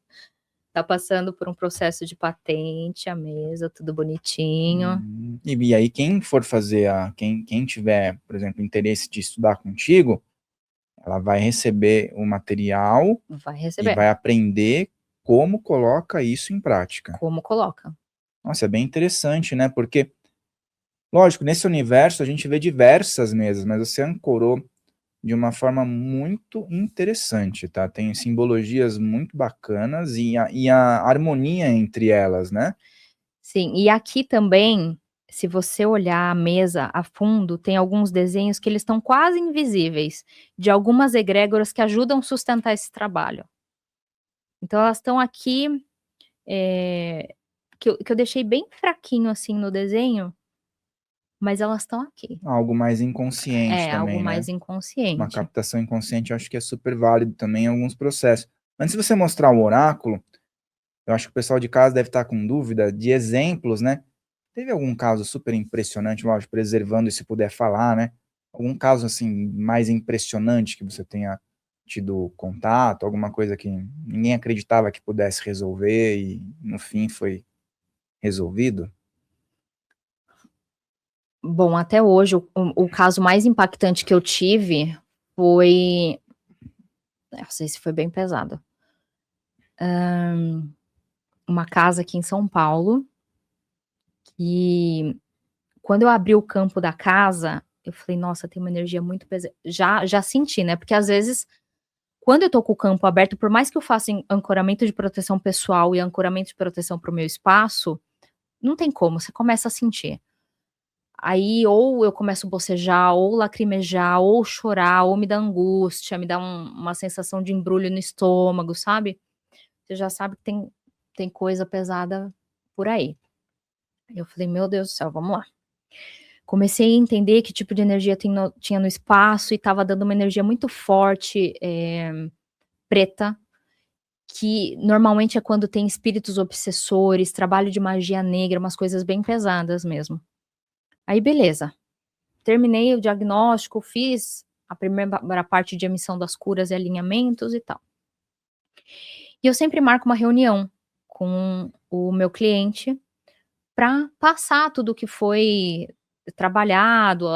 Tá passando por um processo de patente a mesa, tudo bonitinho. E aí quem for fazer quem tiver, por exemplo, interesse de estudar contigo, ela vai receber o material Vai e receber. vai aprender como coloca isso em prática. Como coloca. Nossa, é bem interessante, né, porque, lógico, nesse universo a gente vê diversas mesas, mas você ancorou de uma forma muito interessante, tá? Tem simbologias muito bacanas e a harmonia entre elas, né? Sim, e aqui também, se você olhar a mesa a fundo, tem alguns desenhos que eles estão quase invisíveis, de algumas egrégoras que ajudam a sustentar esse trabalho. Então elas estão aqui, que eu deixei bem fraquinho, assim, no desenho, mas elas estão aqui. Algo mais inconsciente É, algo também, né? mais Uma inconsciente. captação inconsciente eu acho que é super válido também em alguns processos. Antes de você mostrar o oráculo, eu acho que o pessoal de casa deve estar com dúvida de exemplos, né? Teve algum caso super impressionante, lógico, preservando e se puder falar, né? Algum caso, assim, mais impressionante que você tenha tido contato, alguma coisa que ninguém acreditava que pudesse resolver e, no fim, foi resolvido? Bom, até hoje o caso mais impactante que eu tive foi, não sei se foi bem pesado. Uma casa aqui em São Paulo, e quando eu abri o campo da casa, eu falei: "Nossa, tem uma energia muito pesada". Já senti, né, porque às vezes, quando eu tô com o campo aberto, por mais que eu faça ancoramento de proteção pessoal e ancoramento de proteção para o meu espaço, não tem como, você começa a sentir. Aí ou eu começo a bocejar, ou lacrimejar, ou chorar, ou me dá angústia, me dá uma sensação de embrulho no estômago, sabe. Você já sabe que tem coisa pesada por aí. Aí eu falei: "Meu Deus do céu, vamos lá". Comecei a entender que tipo de energia tinha no espaço e estava dando uma energia muito forte, preta, que normalmente é quando tem espíritos obsessores, trabalho de magia negra, umas coisas bem pesadas mesmo. Aí beleza, terminei o diagnóstico, fiz a primeira parte de emissão das curas e alinhamentos e tal. E eu sempre marco uma reunião com o meu cliente para passar tudo o que foi trabalhado,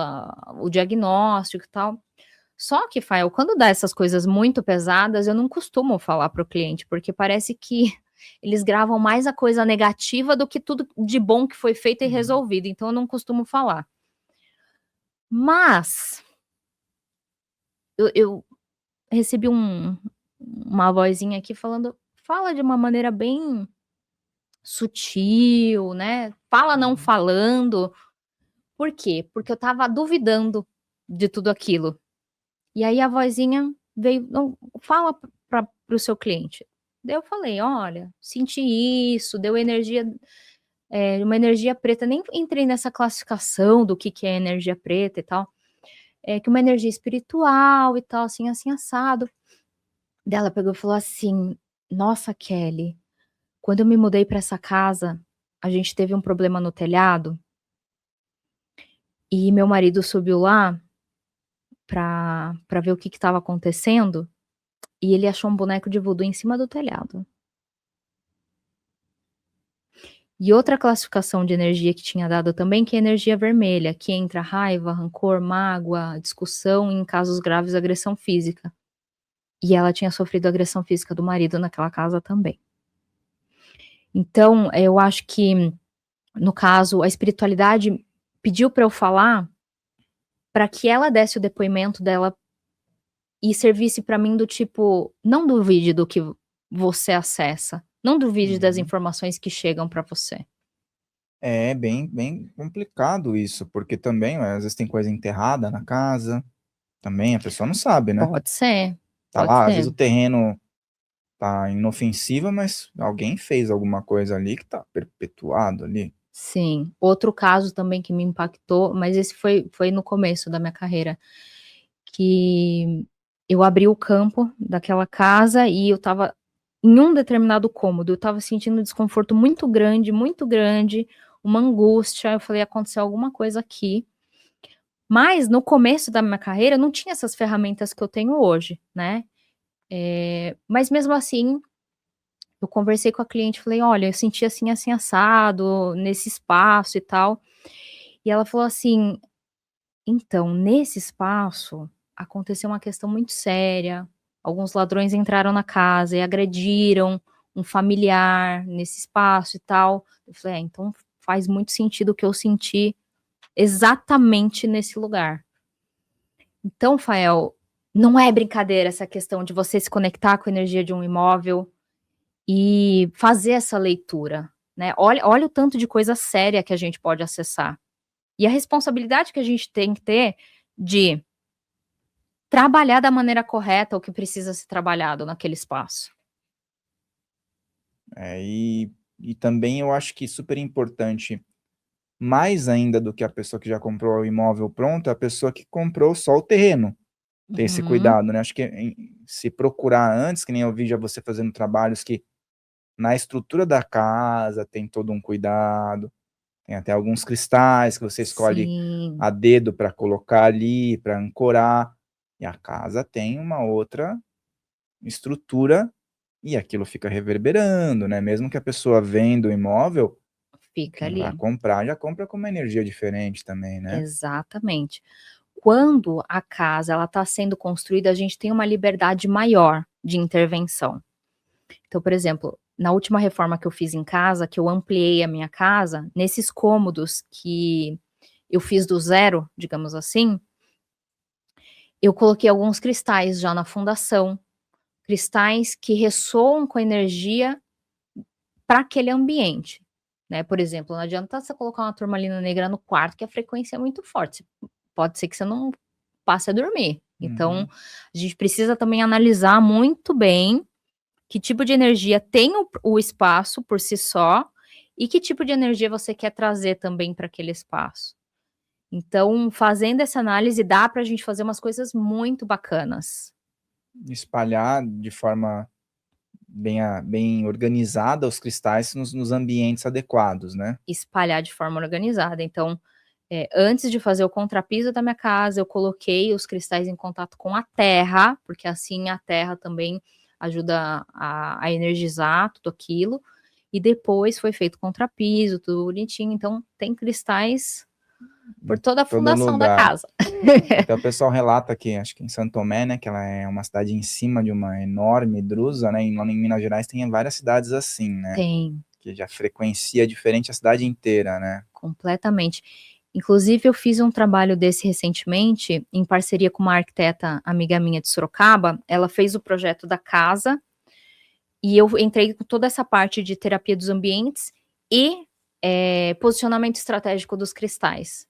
o diagnóstico e tal. Só que, Fael, quando dá essas coisas muito pesadas, eu não costumo falar para o cliente, porque parece que eles gravam mais a coisa negativa do que tudo de bom que foi feito e resolvido, então eu não costumo falar. Mas eu recebi uma vozinha aqui falando: "Fala de uma maneira bem sutil, né, fala não falando". Por quê? Porque eu estava duvidando de tudo aquilo. E aí a vozinha veio: "Não, fala para o seu cliente". Daí eu falei: "Olha, senti isso, deu energia, uma energia preta", nem entrei nessa classificação do que é energia preta e tal, que uma energia espiritual e tal, assim, assim, assado. Daí ela pegou e falou assim: "Nossa, Kelly, quando eu me mudei para essa casa, a gente teve um problema no telhado, e meu marido subiu lá pra ver o que estava acontecendo, e ele achou um boneco de voodoo em cima do telhado". E outra classificação de energia que tinha dado também, que é a energia vermelha, que entra raiva, rancor, mágoa, discussão e, em casos graves, agressão física. E ela tinha sofrido agressão física do marido naquela casa também. Então, eu acho que, no caso, a espiritualidade pediu para eu falar, para que ela desse o depoimento dela e servisse para mim do tipo: "Não duvide do que você acessa, não duvide das Uhum. informações que chegam para você". É bem complicado isso, porque também, às vezes tem coisa enterrada na casa, também a pessoa não sabe, né? Pode ser, Tá pode lá, às vezes ser. o terreno tá inofensiva, mas alguém fez alguma coisa ali que tá perpetuado ali. Sim. Outro caso também que me impactou, mas esse foi no começo da minha carreira, que eu abri o campo daquela casa e eu estava em um determinado cômodo, eu estava sentindo um desconforto muito grande, uma angústia, eu falei: "Aconteceu alguma coisa aqui". Mas no começo da minha carreira eu não tinha essas ferramentas que eu tenho hoje, né. Mas mesmo assim, eu conversei com a cliente, falei: "Olha, eu senti assim, assim, assado, nesse espaço e tal". E ela falou assim: "Então, nesse espaço, aconteceu uma questão muito séria, alguns ladrões entraram na casa e agrediram um familiar nesse espaço e tal". Eu falei: "É, então faz muito sentido o que eu senti exatamente nesse lugar". Então, Fael, não é brincadeira essa questão de você se conectar com a energia de um imóvel e fazer essa leitura, né. Olha o tanto de coisa séria que a gente pode acessar. E a responsabilidade que a gente tem que ter de trabalhar da maneira correta o que precisa ser trabalhado naquele espaço. E também eu acho que super importante, mais ainda do que a pessoa que já comprou o imóvel pronto, é a pessoa que comprou só o terreno, ter esse Uhum. cuidado, né. Acho que se procurar antes, que nem eu vi já você fazendo trabalhos que na estrutura da casa tem todo um cuidado, tem até alguns cristais que você escolhe Sim, a dedo para colocar ali, para ancorar, e a casa tem uma outra estrutura e aquilo fica reverberando, né, mesmo que a pessoa venda o imóvel, fica quem vai ali. comprar já compra com uma energia diferente também, né. Exatamente. Quando a casa ela está sendo construída, a gente tem uma liberdade maior de intervenção. Então, por exemplo, na última reforma que eu fiz em casa, que eu ampliei a minha casa, nesses cômodos que eu fiz do zero, digamos assim, eu coloquei alguns cristais já na fundação, cristais que ressoam com a energia para aquele ambiente, né. Por exemplo, não adianta você colocar uma turmalina negra no quarto que a frequência é muito forte, pode ser que você não passe a dormir. Então, Uhum. a gente precisa também analisar muito bem que tipo de energia tem o espaço por si só, e que tipo de energia você quer trazer também para aquele espaço. Então, fazendo essa análise, dá para a gente fazer umas coisas muito bacanas. Espalhar de forma bem organizada os cristais nos ambientes adequados, né. Espalhar de forma organizada. Então, antes de fazer o contrapiso da minha casa, eu coloquei os cristais em contato com a terra, porque assim a terra também ajuda a energizar tudo aquilo, e depois foi feito o contrapiso, tudo bonitinho, então tem cristais por Em toda a todo fundação da lugar. casa. Até o pessoal relata que, acho que em São Tomé, né, que ela é uma cidade em cima de uma enorme drusa, né, e lá em Minas Gerais tem várias cidades assim, né, Tem, que já frequencia diferente a cidade inteira, né. completamente. Inclusive eu fiz um trabalho desse recentemente, em parceria com uma arquiteta amiga minha de Sorocaba, ela fez o projeto da casa. E eu entrei com toda essa parte de terapia dos ambientes e, posicionamento estratégico dos cristais.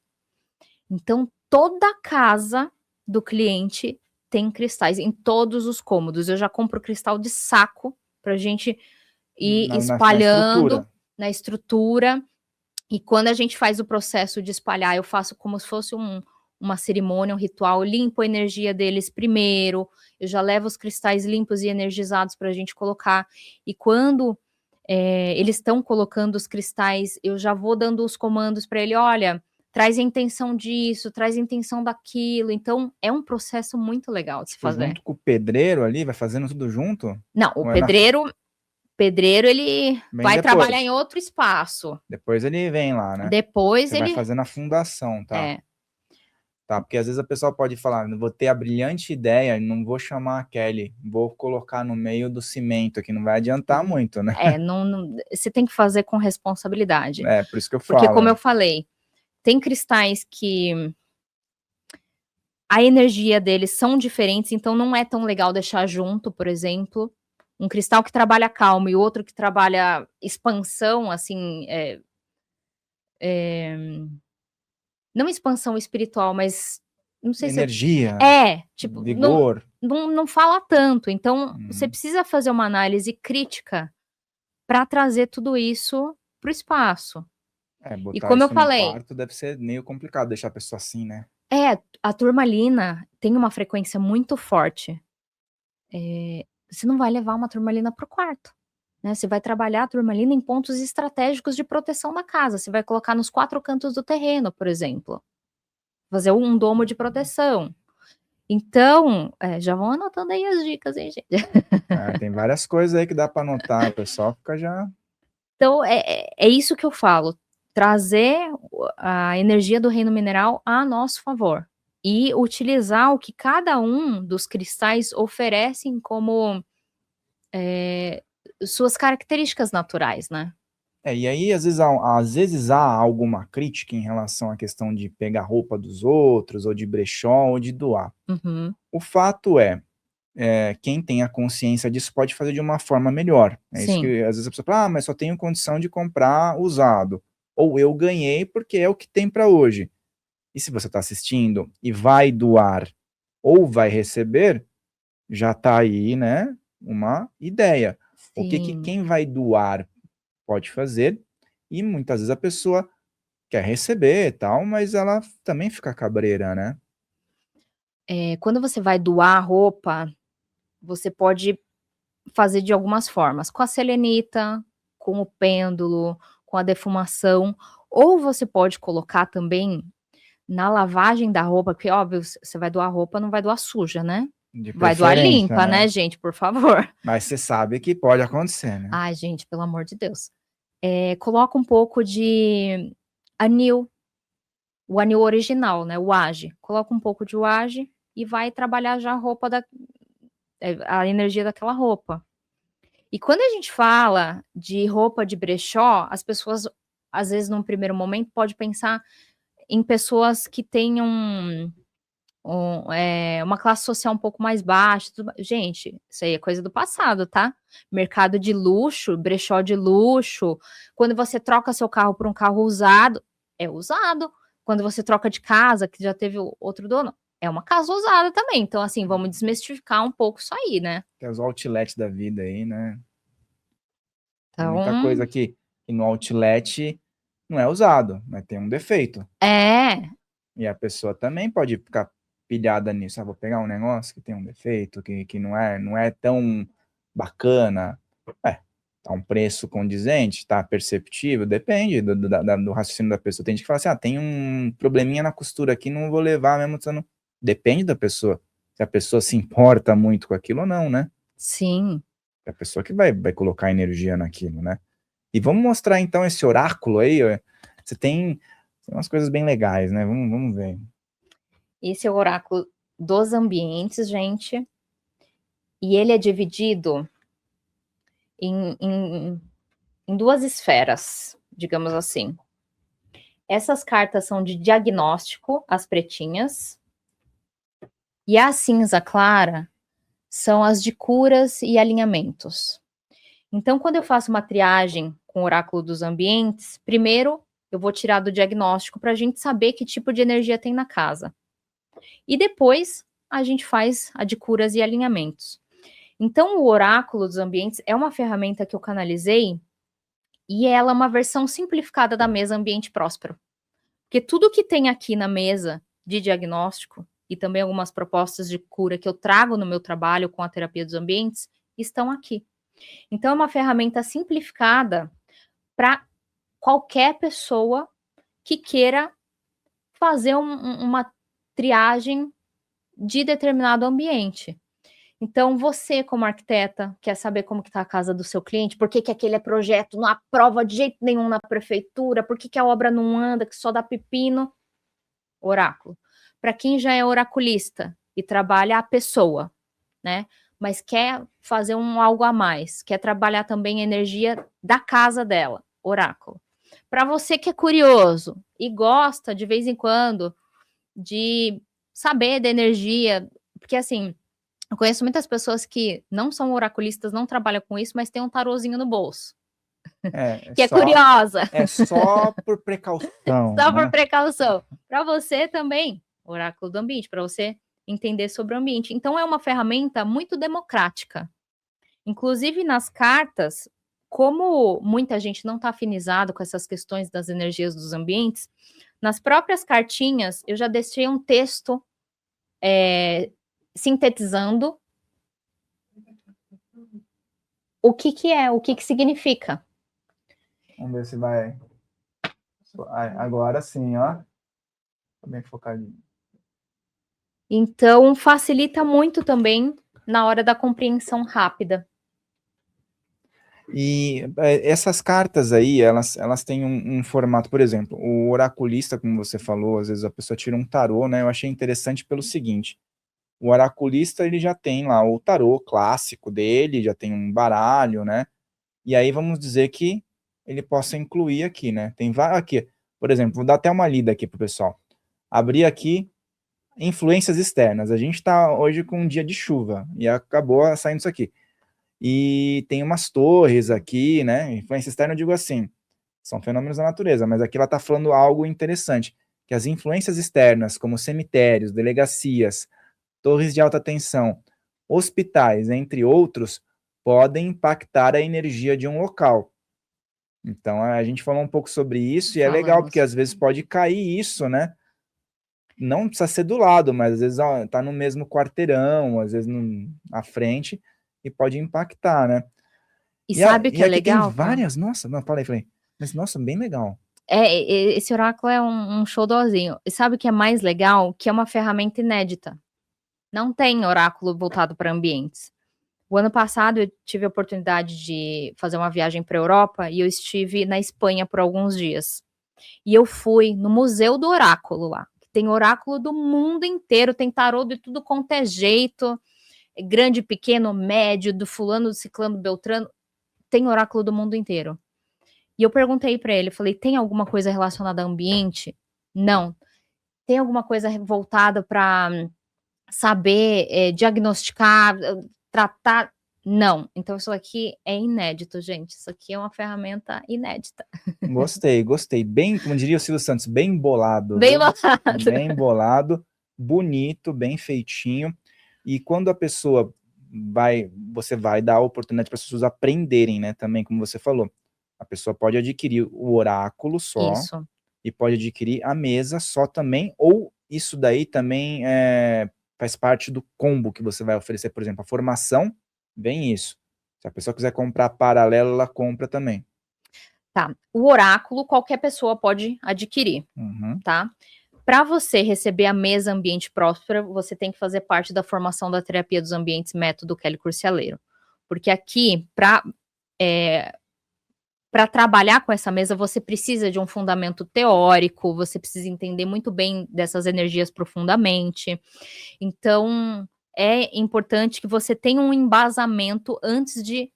Então toda a casa do cliente tem cristais, em todos os cômodos. Eu já compro cristal de saco pra gente ir Na estrutura. espalhando na estrutura, e quando a gente faz o processo de espalhar, eu faço como se fosse uma cerimônia, um ritual, limpo a energia deles primeiro, eu já levo os cristais limpos e energizados para a gente colocar. E quando, eles estão colocando os cristais, eu já vou dando os comandos para ele: "Olha, traz a intenção disso, traz a intenção daquilo". Então é um processo muito legal de se Tipo, fazer. junto com o pedreiro ali, vai fazendo tudo junto? Não, o Ou é na f pedreiro ele bem vai trabalhar em depois? outro espaço. Depois ele vem lá, né. Depois Você vai ele fazendo a fundação, tá. é. Tá, porque às vezes a pessoa pode falar: "Não vou ter a brilhante ideia, não vou chamar a Kelly, vou colocar no meio do cimento aqui", não vai adiantar Sim. muito, né. É, não você tem que fazer com responsabilidade, É, por isso que eu porque falo, como eu falei, tem cristais que a energia deles são diferentes, então não é tão legal deixar junto, por exemplo, um cristal que trabalha calma e outro que trabalha expansão, assim, não expansão espiritual, mas não sei se energia, tipo, vigor. não fala tanto, então você Uhum. precisa fazer uma análise crítica para trazer tudo isso para o espaço. É, E botar como eu isso num falei, quarto deve ser meio complicado, deixar a pessoa assim, né. a turmalina tem uma frequência muito forte. Você não vai levar uma turmalina para o quarto, né, você vai trabalhar a turmalina em pontos estratégicos de proteção da casa, você vai colocar nos 4 cantos do terreno, por exemplo, fazer um domo de proteção. Então, já vão anotando aí as dicas, hein, gente? Tem várias coisas aí que dá para anotar, o pessoal fica já... Então, é isso que eu falo, trazer a energia do reino mineral a nosso favor, e utilizar o que cada um dos cristais oferecem como, suas características naturais, né. E aí às vezes há alguma crítica em relação à questão de pegar roupa dos outros, ou de brechó, ou de doar. Uhum. O fato quem tem a consciência disso pode fazer de uma forma melhor. É isso Sim, que às vezes a pessoa fala: "Ah, mas só tenho condição de comprar usado", ou "Eu ganhei porque é o que tem para hoje". E se você está assistindo e vai doar ou vai receber, já está aí, né, uma ideia. O que que sim. quem vai doar pode fazer, e muitas vezes a pessoa quer receber e tal, mas ela também fica cabreira, né. Quando você vai doar roupa, você pode fazer de algumas formas, com a selenita, com o pêndulo, com a defumação, ou você pode colocar também na lavagem da roupa, porque óbvio, você vai doar roupa, não vai doar suja, né. De Vai doar preferência, limpa, né. né, gente, por favor. Mas você sabe que pode acontecer, né. Ai, gente, pelo amor de Deus. Coloca um pouco de anil, o anil original, né, o age. Coloca um pouco de wage e vai trabalhar já a roupa a energia daquela roupa. E quando a gente fala de roupa de brechó, as pessoas, às vezes, num primeiro momento, pode pensar em pessoas que tenham uma classe social um pouco mais baixa, tudo ma gente, isso aí é coisa do passado, tá. Mercado de luxo, brechó de luxo, quando você troca seu carro por um carro usado, é usado. Quando você troca de casa, que já teve o outro dono, é uma casa usada também. Então, assim, vamos desmistificar um pouco isso aí, né. Tem os outlet da vida aí, né. Tem muita Então coisa que no outlet não é usado, mas tem um defeito. é, E a pessoa também pode ficar pilhada nisso: "Ah, vou pegar um negócio que tem um defeito, que não é tão bacana". É, tá um preço condizente, tá perceptível, depende do raciocínio da pessoa. Tem gente que fala assim: "Ah, tem um probleminha na costura aqui, não vou levar mesmo estando". Depende da pessoa, se a pessoa se importa muito com aquilo ou não, né. sim. É a pessoa que vai colocar energia naquilo, né. E vamos mostrar então esse oráculo aí, você tem umas coisas bem legais, né, vamos ver. Esse é o oráculo dos ambientes, gente, e ele é dividido em 2 esferas, digamos assim. Essas cartas são de diagnóstico, as pretinhas, e a cinza clara são as de curas e alinhamentos. Então, quando eu faço uma triagem com o oráculo dos ambientes, primeiro eu vou tirar do diagnóstico para a gente saber que tipo de energia tem na casa. E depois a gente faz a de curas e alinhamentos. Então, o oráculo dos ambientes é uma ferramenta que eu canalizei e ela é uma versão simplificada da mesa Ambiente Próspero. Porque tudo que tem aqui na mesa de diagnóstico e também algumas propostas de cura que eu trago no meu trabalho com a terapia dos ambientes estão aqui. Então, é uma ferramenta simplificada para qualquer pessoa que queira fazer uma triagem de determinado ambiente. Então, você como arquiteta, quer saber como que está a casa do seu cliente, por que que aquele projeto não aprova de jeito nenhum na prefeitura, por que que a obra não anda, que só dá pepino, oráculo. Para quem já é oraculista e trabalha a pessoa, né, mas quer fazer algo a mais, quer trabalhar também a energia da casa dela, oráculo. Para você que é curioso e gosta de vez em quando de saber da energia, porque assim, eu conheço muitas pessoas que não são oraculistas, não trabalham com isso, mas tem um tarozinho no bolso, É, é que é só curiosa, é só por precaução, só por né. precaução. Para você também, oráculo do ambiente, para você entender sobre o ambiente. Então é uma ferramenta muito democrática. Inclusive nas cartas, como muita gente não está afinizado com essas questões das energias dos ambientes, nas próprias cartinhas eu já deixei um texto, sintetizando o que que significa. Vamos ver se vai agora sim, ó. Tô bem focadinho. Então, facilita muito também na hora da compreensão rápida. E essas cartas aí, elas têm um formato, por exemplo, o oraculista, como você falou, às vezes a pessoa tira um tarô, né? Eu achei interessante pelo seguinte: o oraculista, ele já tem lá o tarô clássico dele, já tem um baralho, né? E aí vamos dizer que ele possa incluir aqui, né? Tem vários aqui, por exemplo, vou dar até uma lida aqui pro pessoal. Abrir aqui influências externas. A gente tá hoje com um dia de chuva e acabou saindo isso aqui. E tem umas torres aqui, né? Influência externa, eu digo assim, são fenômenos da natureza, mas aqui ela está falando algo interessante, que as influências externas, como cemitérios, delegacias, torres de alta tensão, hospitais, entre outros, podem impactar a energia de um local. Então a gente falou um pouco sobre isso e é legal, porque às vezes pode cair isso, né? Não precisa ser do lado, mas às vezes tá no mesmo quarteirão, às vezes à frente, e pode impactar, né? E sabe o que é aqui legal? Tem várias, nossa, não, falei, mas nossa, bem legal. Esse oráculo é um showzinho. E sabe o que é mais legal? Que é uma ferramenta inédita. Não tem oráculo voltado para ambientes. O ano passado eu tive a oportunidade de fazer uma viagem para a Europa e eu estive na Espanha por alguns dias. E eu fui no Museu do Oráculo lá. Tem oráculo do mundo inteiro, tem tarô de tudo quanto é jeito, grande, pequeno, médio, do fulano, do ciclano, do beltrano, tem oráculo do mundo inteiro. E eu perguntei para ele, falei, tem alguma coisa relacionada ao ambiente? Não. Tem alguma coisa voltada para saber diagnosticar, tratar? Não. Então isso aqui é inédito, gente. Isso aqui é uma ferramenta inédita. Gostei. Bem, como diria o Silvio Santos, bem bolado. Bem bolado. Bem bolado, bonito, bem feitinho. E quando a pessoa você vai dar a oportunidade para as pessoas aprenderem, né? Também, como você falou. A pessoa pode adquirir o oráculo só. Isso. E pode adquirir a mesa só também, ou isso daí também faz parte do combo que você vai oferecer, por exemplo, a formação, vem isso. Se a pessoa quiser comprar paralelo, ela compra também. Tá. O oráculo qualquer pessoa pode adquirir, tá? Para você receber a mesa Ambiente Próspera, você tem que fazer parte da formação da Terapia dos Ambientes Método Kelly Curcialeiro. Porque aqui, para trabalhar com essa mesa, você precisa de um fundamento teórico, você precisa entender muito bem dessas energias profundamente. Então, é importante que você tenha um embasamento antes de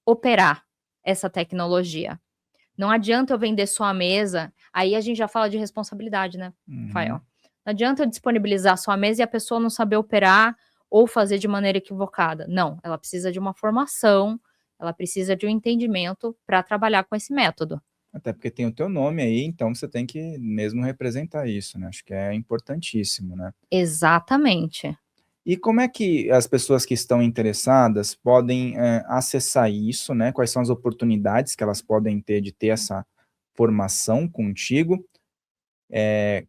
operar essa tecnologia. Não adianta eu vender só a mesa, aí a gente já fala de responsabilidade, né, Fael? Não adianta eu disponibilizar só a mesa e a pessoa não saber operar ou fazer de maneira equivocada. Não, ela precisa de uma formação, ela precisa de um entendimento para trabalhar com esse método. Até porque tem o teu nome aí, então você tem que mesmo representar isso, né? Acho que é importantíssimo, né? Exatamente. E como é que as pessoas que estão interessadas podem acessar isso, né? Quais são as oportunidades que elas podem ter de ter essa formação contigo?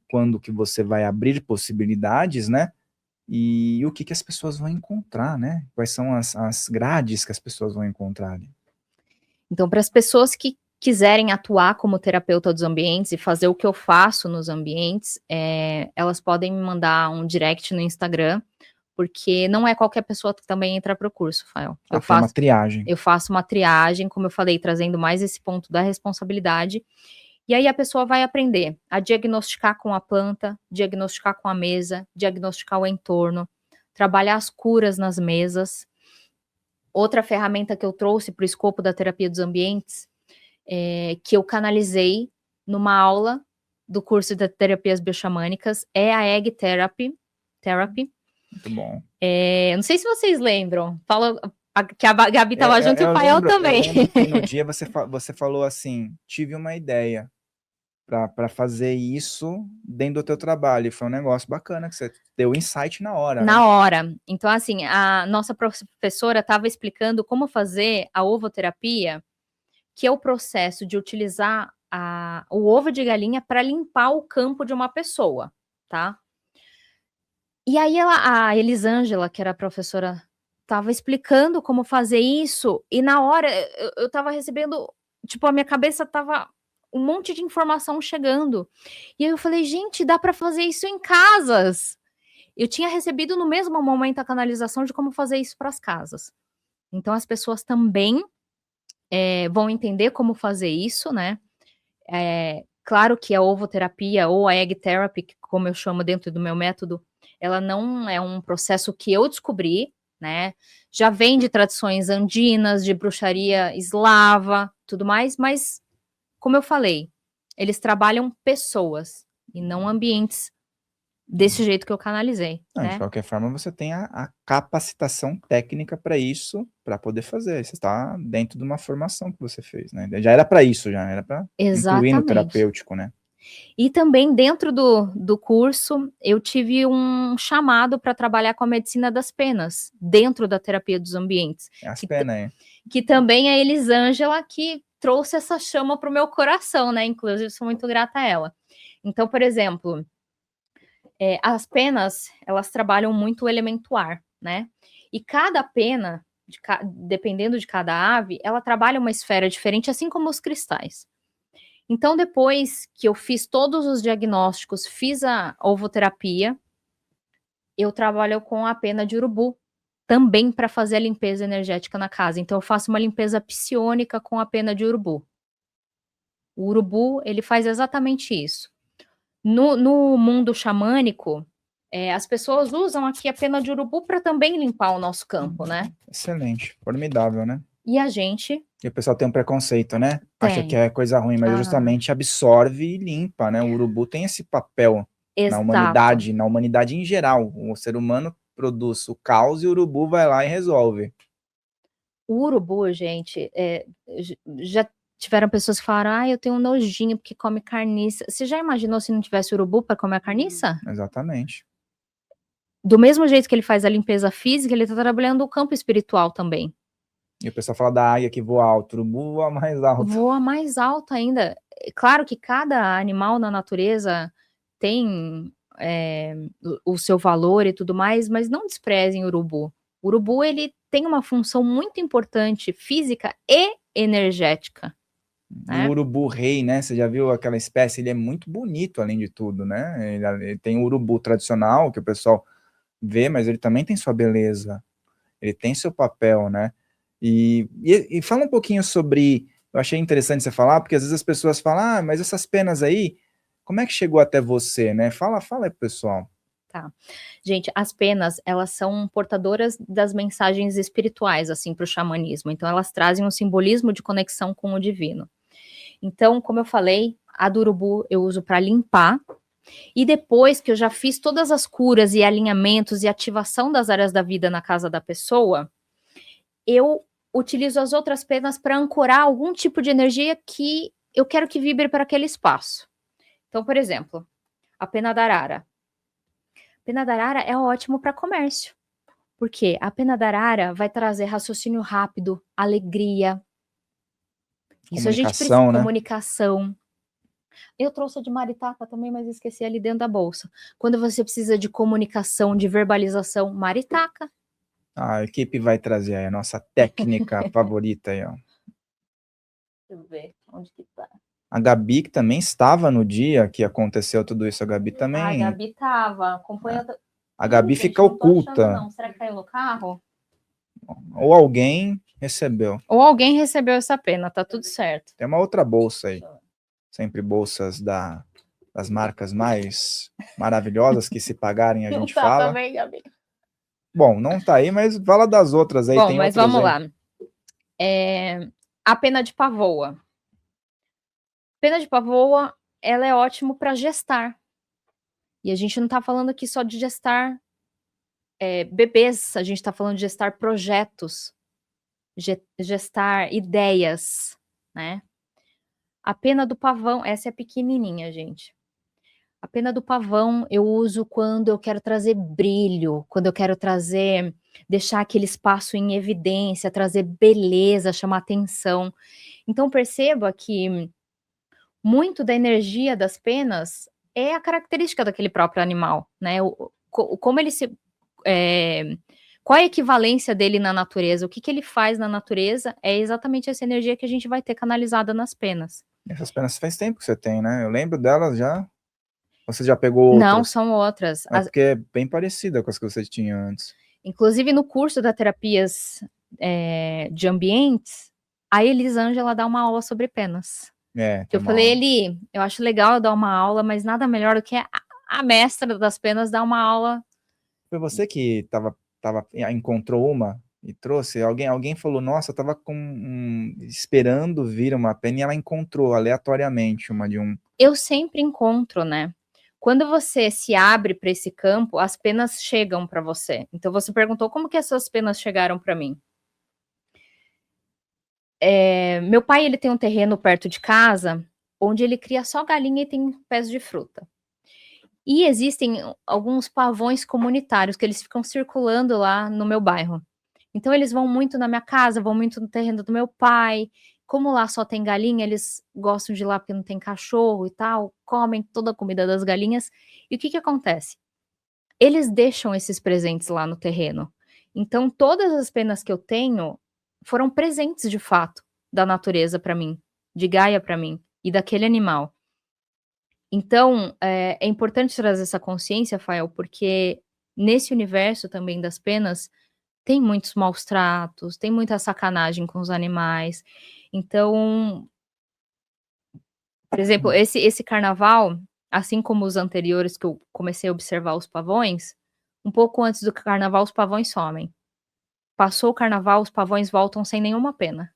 Quando que você vai abrir possibilidades, né? E o que as pessoas vão encontrar, né? Quais são as grades que as pessoas vão encontrar ali? Então, para as pessoas que quiserem atuar como terapeuta dos ambientes e fazer o que eu faço nos ambientes, elas podem me mandar um direct no Instagram, porque não é qualquer pessoa que também entra para o curso, Fael. Tem uma triagem. Eu faço uma triagem, como eu falei, trazendo mais esse ponto da responsabilidade. E aí a pessoa vai aprender a diagnosticar com a planta, diagnosticar com a mesa, diagnosticar o entorno, trabalhar as curas nas mesas. Outra ferramenta que eu trouxe para o escopo da terapia dos ambientes, que eu canalizei numa aula do curso de terapias bioxamânicas, é a Egg Therapy. Muito bom. Não sei se vocês lembram, que a Gabi estava junto e o Fael também. Eu lembro que no dia você falou assim, tive uma ideia para fazer isso dentro do teu trabalho, e foi um negócio bacana, que você deu insight na hora, Na né? hora. Então, assim, a nossa professora estava explicando como fazer a ovoterapia, que é o processo de utilizar o ovo de galinha para limpar o campo de uma pessoa, tá? E aí a Elisângela, que era a professora, estava explicando como fazer isso, e na hora eu estava recebendo, tipo, a minha cabeça estava um monte de informação chegando. E aí eu falei, gente, dá para fazer isso em casas. eu tinha recebido no mesmo momento a canalização de como fazer isso para as casas. Então as pessoas também vão entender como fazer isso, né? Claro que a ovoterapia ou a egg therapy, como eu chamo dentro do meu método, ela não é um processo que eu descobri, né? Já vem de tradições andinas, de bruxaria eslava, tudo mais, mas, como eu falei, eles trabalham pessoas e não ambientes desse jeito que eu canalizei, Não, de né? qualquer forma, você tem a capacitação técnica para isso, para poder fazer. Você está dentro de uma formação que você fez, né? Já era para isso, já era para incluir no Exatamente. terapêutico, né? E também dentro do curso, eu tive um chamado para trabalhar com a medicina das penas, dentro da terapia dos ambientes. É as penas aí. Que também é a Elisângela que trouxe essa chama para o meu coração, né? Inclusive, sou muito grata a ela. Então, por exemplo, as penas, elas trabalham muito o elemento ar, né? E cada pena, dependendo de cada ave, ela trabalha uma esfera diferente, assim como os cristais. Então, depois que eu fiz todos os diagnósticos, fiz a ovoterapia, eu trabalho com a pena de urubu, também para fazer a limpeza energética na casa. Então, eu faço uma limpeza psiônica com a pena de urubu. O urubu, ele faz exatamente isso. No mundo xamânico, as pessoas usam aqui a pena de urubu para também limpar o nosso campo, né? Excelente, formidável, né? E a gente E o pessoal tem um preconceito, né? Acha que é coisa ruim, mas justamente absorve e limpa, né? O urubu tem esse papel na humanidade em geral. O ser humano produz o caos e o urubu vai lá e resolve. O urubu, gente, já tiveram pessoas que falaram, eu tenho um nojinho porque come carniça. Você já imaginou se não tivesse urubu para comer a carniça? Exatamente. Do mesmo jeito que ele faz a limpeza física, ele está trabalhando o campo espiritual também. E o pessoal fala da águia que voa alto, o urubu voa mais alto. Voa mais alto ainda. Claro que cada animal na natureza tem o seu valor e tudo mais, mas não desprezem o urubu. O urubu, ele tem uma função muito importante, física e energética. E o urubu rei, né? Você já viu aquela espécie? Ele é muito bonito, além de tudo, né? Ele tem o urubu tradicional, que o pessoal vê, mas ele também tem sua beleza. Ele tem seu papel, né? E fala um pouquinho sobre... Eu achei interessante você falar, porque às vezes as pessoas falam, mas essas penas aí, como é que chegou até você, né? Fala aí pro pessoal. Tá. Gente, as penas, elas são portadoras das mensagens espirituais, assim, para o xamanismo. Então, elas trazem um simbolismo de conexão com o divino. Então, como eu falei, a do urubu eu uso para limpar. E depois que eu já fiz todas as curas e alinhamentos e ativação das áreas da vida na casa da pessoa, eu utilizo as outras penas para ancorar algum tipo de energia que eu quero que vibre para aquele espaço. Então, por exemplo, a pena da arara. A pena da arara é ótimo para comércio. Porque a pena da arara vai trazer raciocínio rápido, alegria. Isso a gente precisa, né? comunicação. Eu trouxe a de maritaca também, mas esqueci ali dentro da bolsa. Quando você precisa de comunicação, de verbalização, maritaca. A equipe vai trazer aí a nossa técnica favorita aí, ó. Deixa eu ver, onde que tá? A Gabi, que também estava no dia que aconteceu tudo isso, a Gabi também... A Gabi tava, acompanhando... A Gabi fica oculta. Não. Será que caiu no carro? Ou alguém recebeu. Ou alguém recebeu essa pena, tá tudo certo. Tem uma outra bolsa aí. Sempre bolsas das marcas mais maravilhosas que se pagarem a gente fala. Também, Gabi. Bom, não tá aí, mas fala das outras aí. Bom, tem mas outras vamos aí. lá. A pena de pavoa. Pena de pavoa, ela é ótimo para gestar. E a gente não tá falando aqui só de gestar bebês, a gente tá falando de gestar projetos, gestar ideias, né? A pena do pavão, essa é pequenininha, gente. A pena do pavão eu uso quando eu quero trazer brilho, quando eu quero deixar aquele espaço em evidência, trazer beleza, chamar atenção. Então perceba que muito da energia das penas é a característica daquele próprio animal, né? Como ele qual é a equivalência dele na natureza? O que ele faz na natureza é exatamente essa energia que a gente vai ter canalizada nas penas. Essas penas faz tempo que você tem, né? Eu lembro delas já Você já pegou Não, outras? são outras. É porque é bem parecida com as que você tinha antes. Inclusive, no curso da terapias de ambientes, a Elisângela dá uma aula sobre penas. É, Eu falei, Eli, eu acho legal eu dar uma aula, mas nada melhor do que a mestra das penas dar uma aula. Foi você que encontrou uma e trouxe? Alguém falou, nossa, eu tava esperando vir uma pena e ela encontrou aleatoriamente uma de um. Eu sempre encontro, né? Quando você se abre para esse campo, as penas chegam para você. Então você perguntou como que essas penas chegaram para mim. Meu pai, ele tem um terreno perto de casa, onde ele cria só galinha e tem pés de fruta. E existem alguns pavões comunitários que eles ficam circulando lá no meu bairro. Então eles vão muito na minha casa, vão muito no terreno do meu pai. Como lá só tem galinha, eles gostam de ir lá porque não tem cachorro e tal, comem toda a comida das galinhas. E o que acontece? Eles deixam esses presentes lá no terreno. Então todas as penas que eu tenho foram presentes de fato da natureza para mim, de Gaia para mim e daquele animal. Então, é importante trazer essa consciência, Fael, porque nesse universo também das penas tem muitos maus tratos, tem muita sacanagem com os animais. Então, por exemplo, esse carnaval, assim como os anteriores que eu comecei a observar os pavões, um pouco antes do carnaval os pavões somem. Passou o carnaval, os pavões voltam sem nenhuma pena.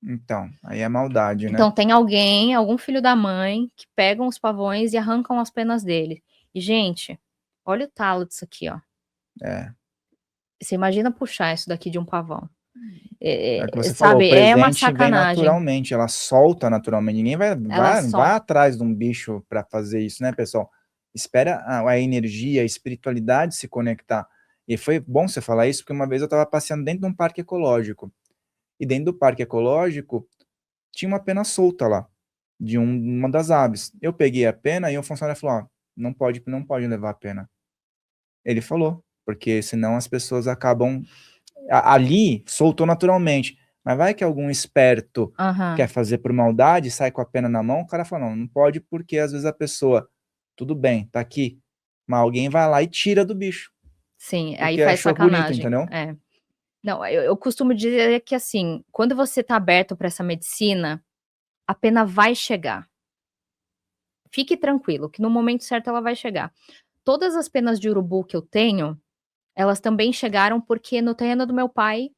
Então, aí é maldade, né? Então tem algum filho da mãe, que pegam os pavões e arrancam as penas dele. E, gente, olha o talo disso aqui, ó. Você imagina puxar isso daqui de um pavão. É o que você falou, Sabe, o é uma presente vem sacanagem. naturalmente, ela solta naturalmente. Ninguém vai atrás de um bicho para fazer isso, né, pessoal? Espera a energia, a espiritualidade se conectar. E foi bom você falar isso, porque uma vez eu estava passeando dentro de um parque ecológico. E dentro do parque ecológico tinha uma pena solta lá, de uma das aves. Eu peguei a pena e o funcionário falou, ó, não pode levar a pena. Ele falou, porque senão as pessoas acabam ali soltou naturalmente, mas vai que algum esperto quer fazer por maldade, sai com a pena na mão, o cara fala, não pode, porque às vezes a pessoa, tudo bem, tá aqui, mas alguém vai lá e tira do bicho. Sim, aí porque faz achou sacanagem. bonito, entendeu? Não, eu costumo dizer que assim, quando você tá aberto para essa medicina, a pena vai chegar. Fique tranquilo, que no momento certo ela vai chegar. Todas as penas de urubu que eu tenho, elas também chegaram porque no terreno do meu pai,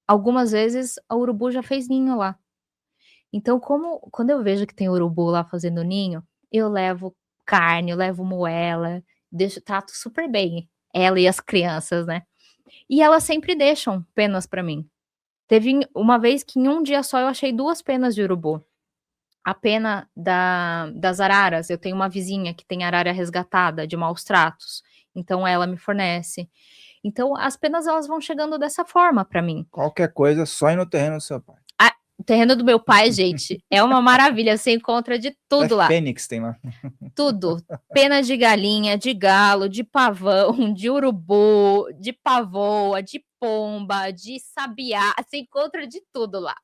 algumas vezes a urubu já fez ninho lá. Então, quando eu vejo que tem urubu lá fazendo ninho, eu levo carne, eu levo moela, trato super bem ela e as crianças, né? E elas sempre deixam penas para mim. Teve uma vez que em um dia só eu achei 2 penas de urubu. A pena das araras, eu tenho uma vizinha que tem arara resgatada de maus tratos, então ela me fornece. Então as penas elas vão chegando dessa forma para mim. Qualquer coisa, só ir no terreno do seu pai. O terreno do meu pai, gente, é uma maravilha, você encontra de tudo lá. Fênix tem lá. Tudo. Pena de galinha, de galo, de pavão, de urubu, de pavoa, de pomba, de sabiá, você encontra de tudo lá.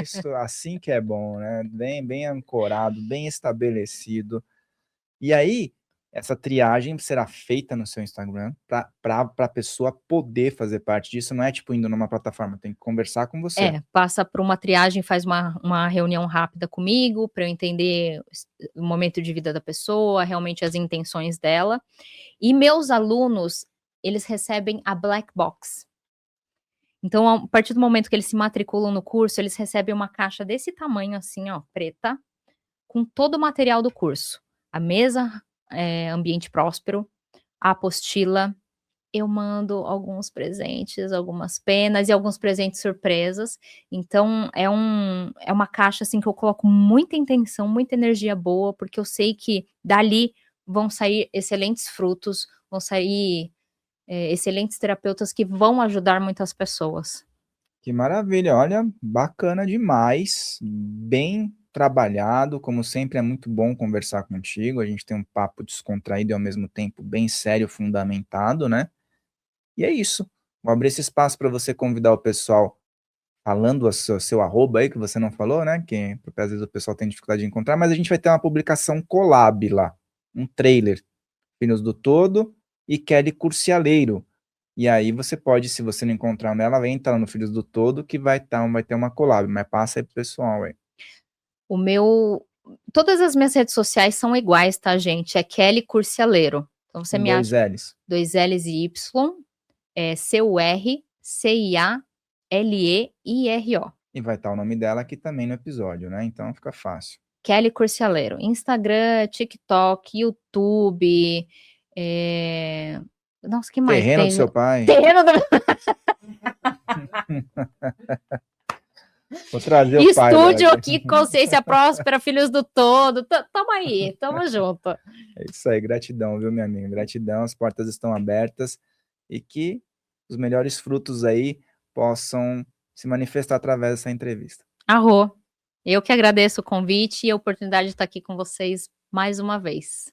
Isso assim que é bom, né? Bem ancorado, bem estabelecido. E aí, essa triagem será feita no seu Instagram para a pessoa poder fazer parte disso. Não é tipo indo numa plataforma, tem que conversar com você. Passa por uma triagem, faz uma reunião rápida comigo para eu entender o momento de vida da pessoa, realmente as intenções dela. E meus alunos, eles recebem a Black Box. Então, a partir do momento que eles se matriculam no curso, eles recebem uma caixa desse tamanho, assim, ó, preta, com todo o material do curso. A mesa, ambiente próspero, a apostila, eu mando alguns presentes, algumas penas e alguns presentes surpresas. Então, é uma caixa, assim, que eu coloco muita intenção, muita energia boa, porque eu sei que dali vão sair excelentes frutos, vão sair excelentes terapeutas que vão ajudar muitas pessoas. Que maravilha, olha, bacana demais, bem trabalhado, como sempre é muito bom conversar contigo, a gente tem um papo descontraído e ao mesmo tempo bem sério, fundamentado, né? E é isso, vou abrir esse espaço para você convidar o pessoal, falando o seu arroba aí, que você não falou, né? Porque às vezes o pessoal tem dificuldade de encontrar, mas a gente vai ter uma publicação collab lá. um trailer, Filhos do Todo e Kelly Curcialeiro. E aí você pode, se você não encontrar nela, entra lá no Filhos do Todo que vai ter uma collab, mas passa aí pro pessoal aí. Todas as minhas redes sociais são iguais, tá, gente? É Kelly Curcialeiro. Então você Com me dois acha L's. 2 L's e Y, CURCIALEIRO. E vai estar o nome dela aqui também no episódio, né? Então fica fácil. Kelly Curcialeiro. Instagram, TikTok, YouTube. Nossa, que mais Terreno tem? do seu pai. Terreno do Vou trazer o pai dela Estúdio aqui. aqui, Consciência Próspera, Filhos do Todo. Tamo aí, tamo junto. É isso aí, gratidão, viu, minha amiga? Gratidão, as portas estão abertas e que os melhores frutos aí possam se manifestar através dessa entrevista. Arro. Eu que agradeço o convite e a oportunidade de estar aqui com vocês mais uma vez.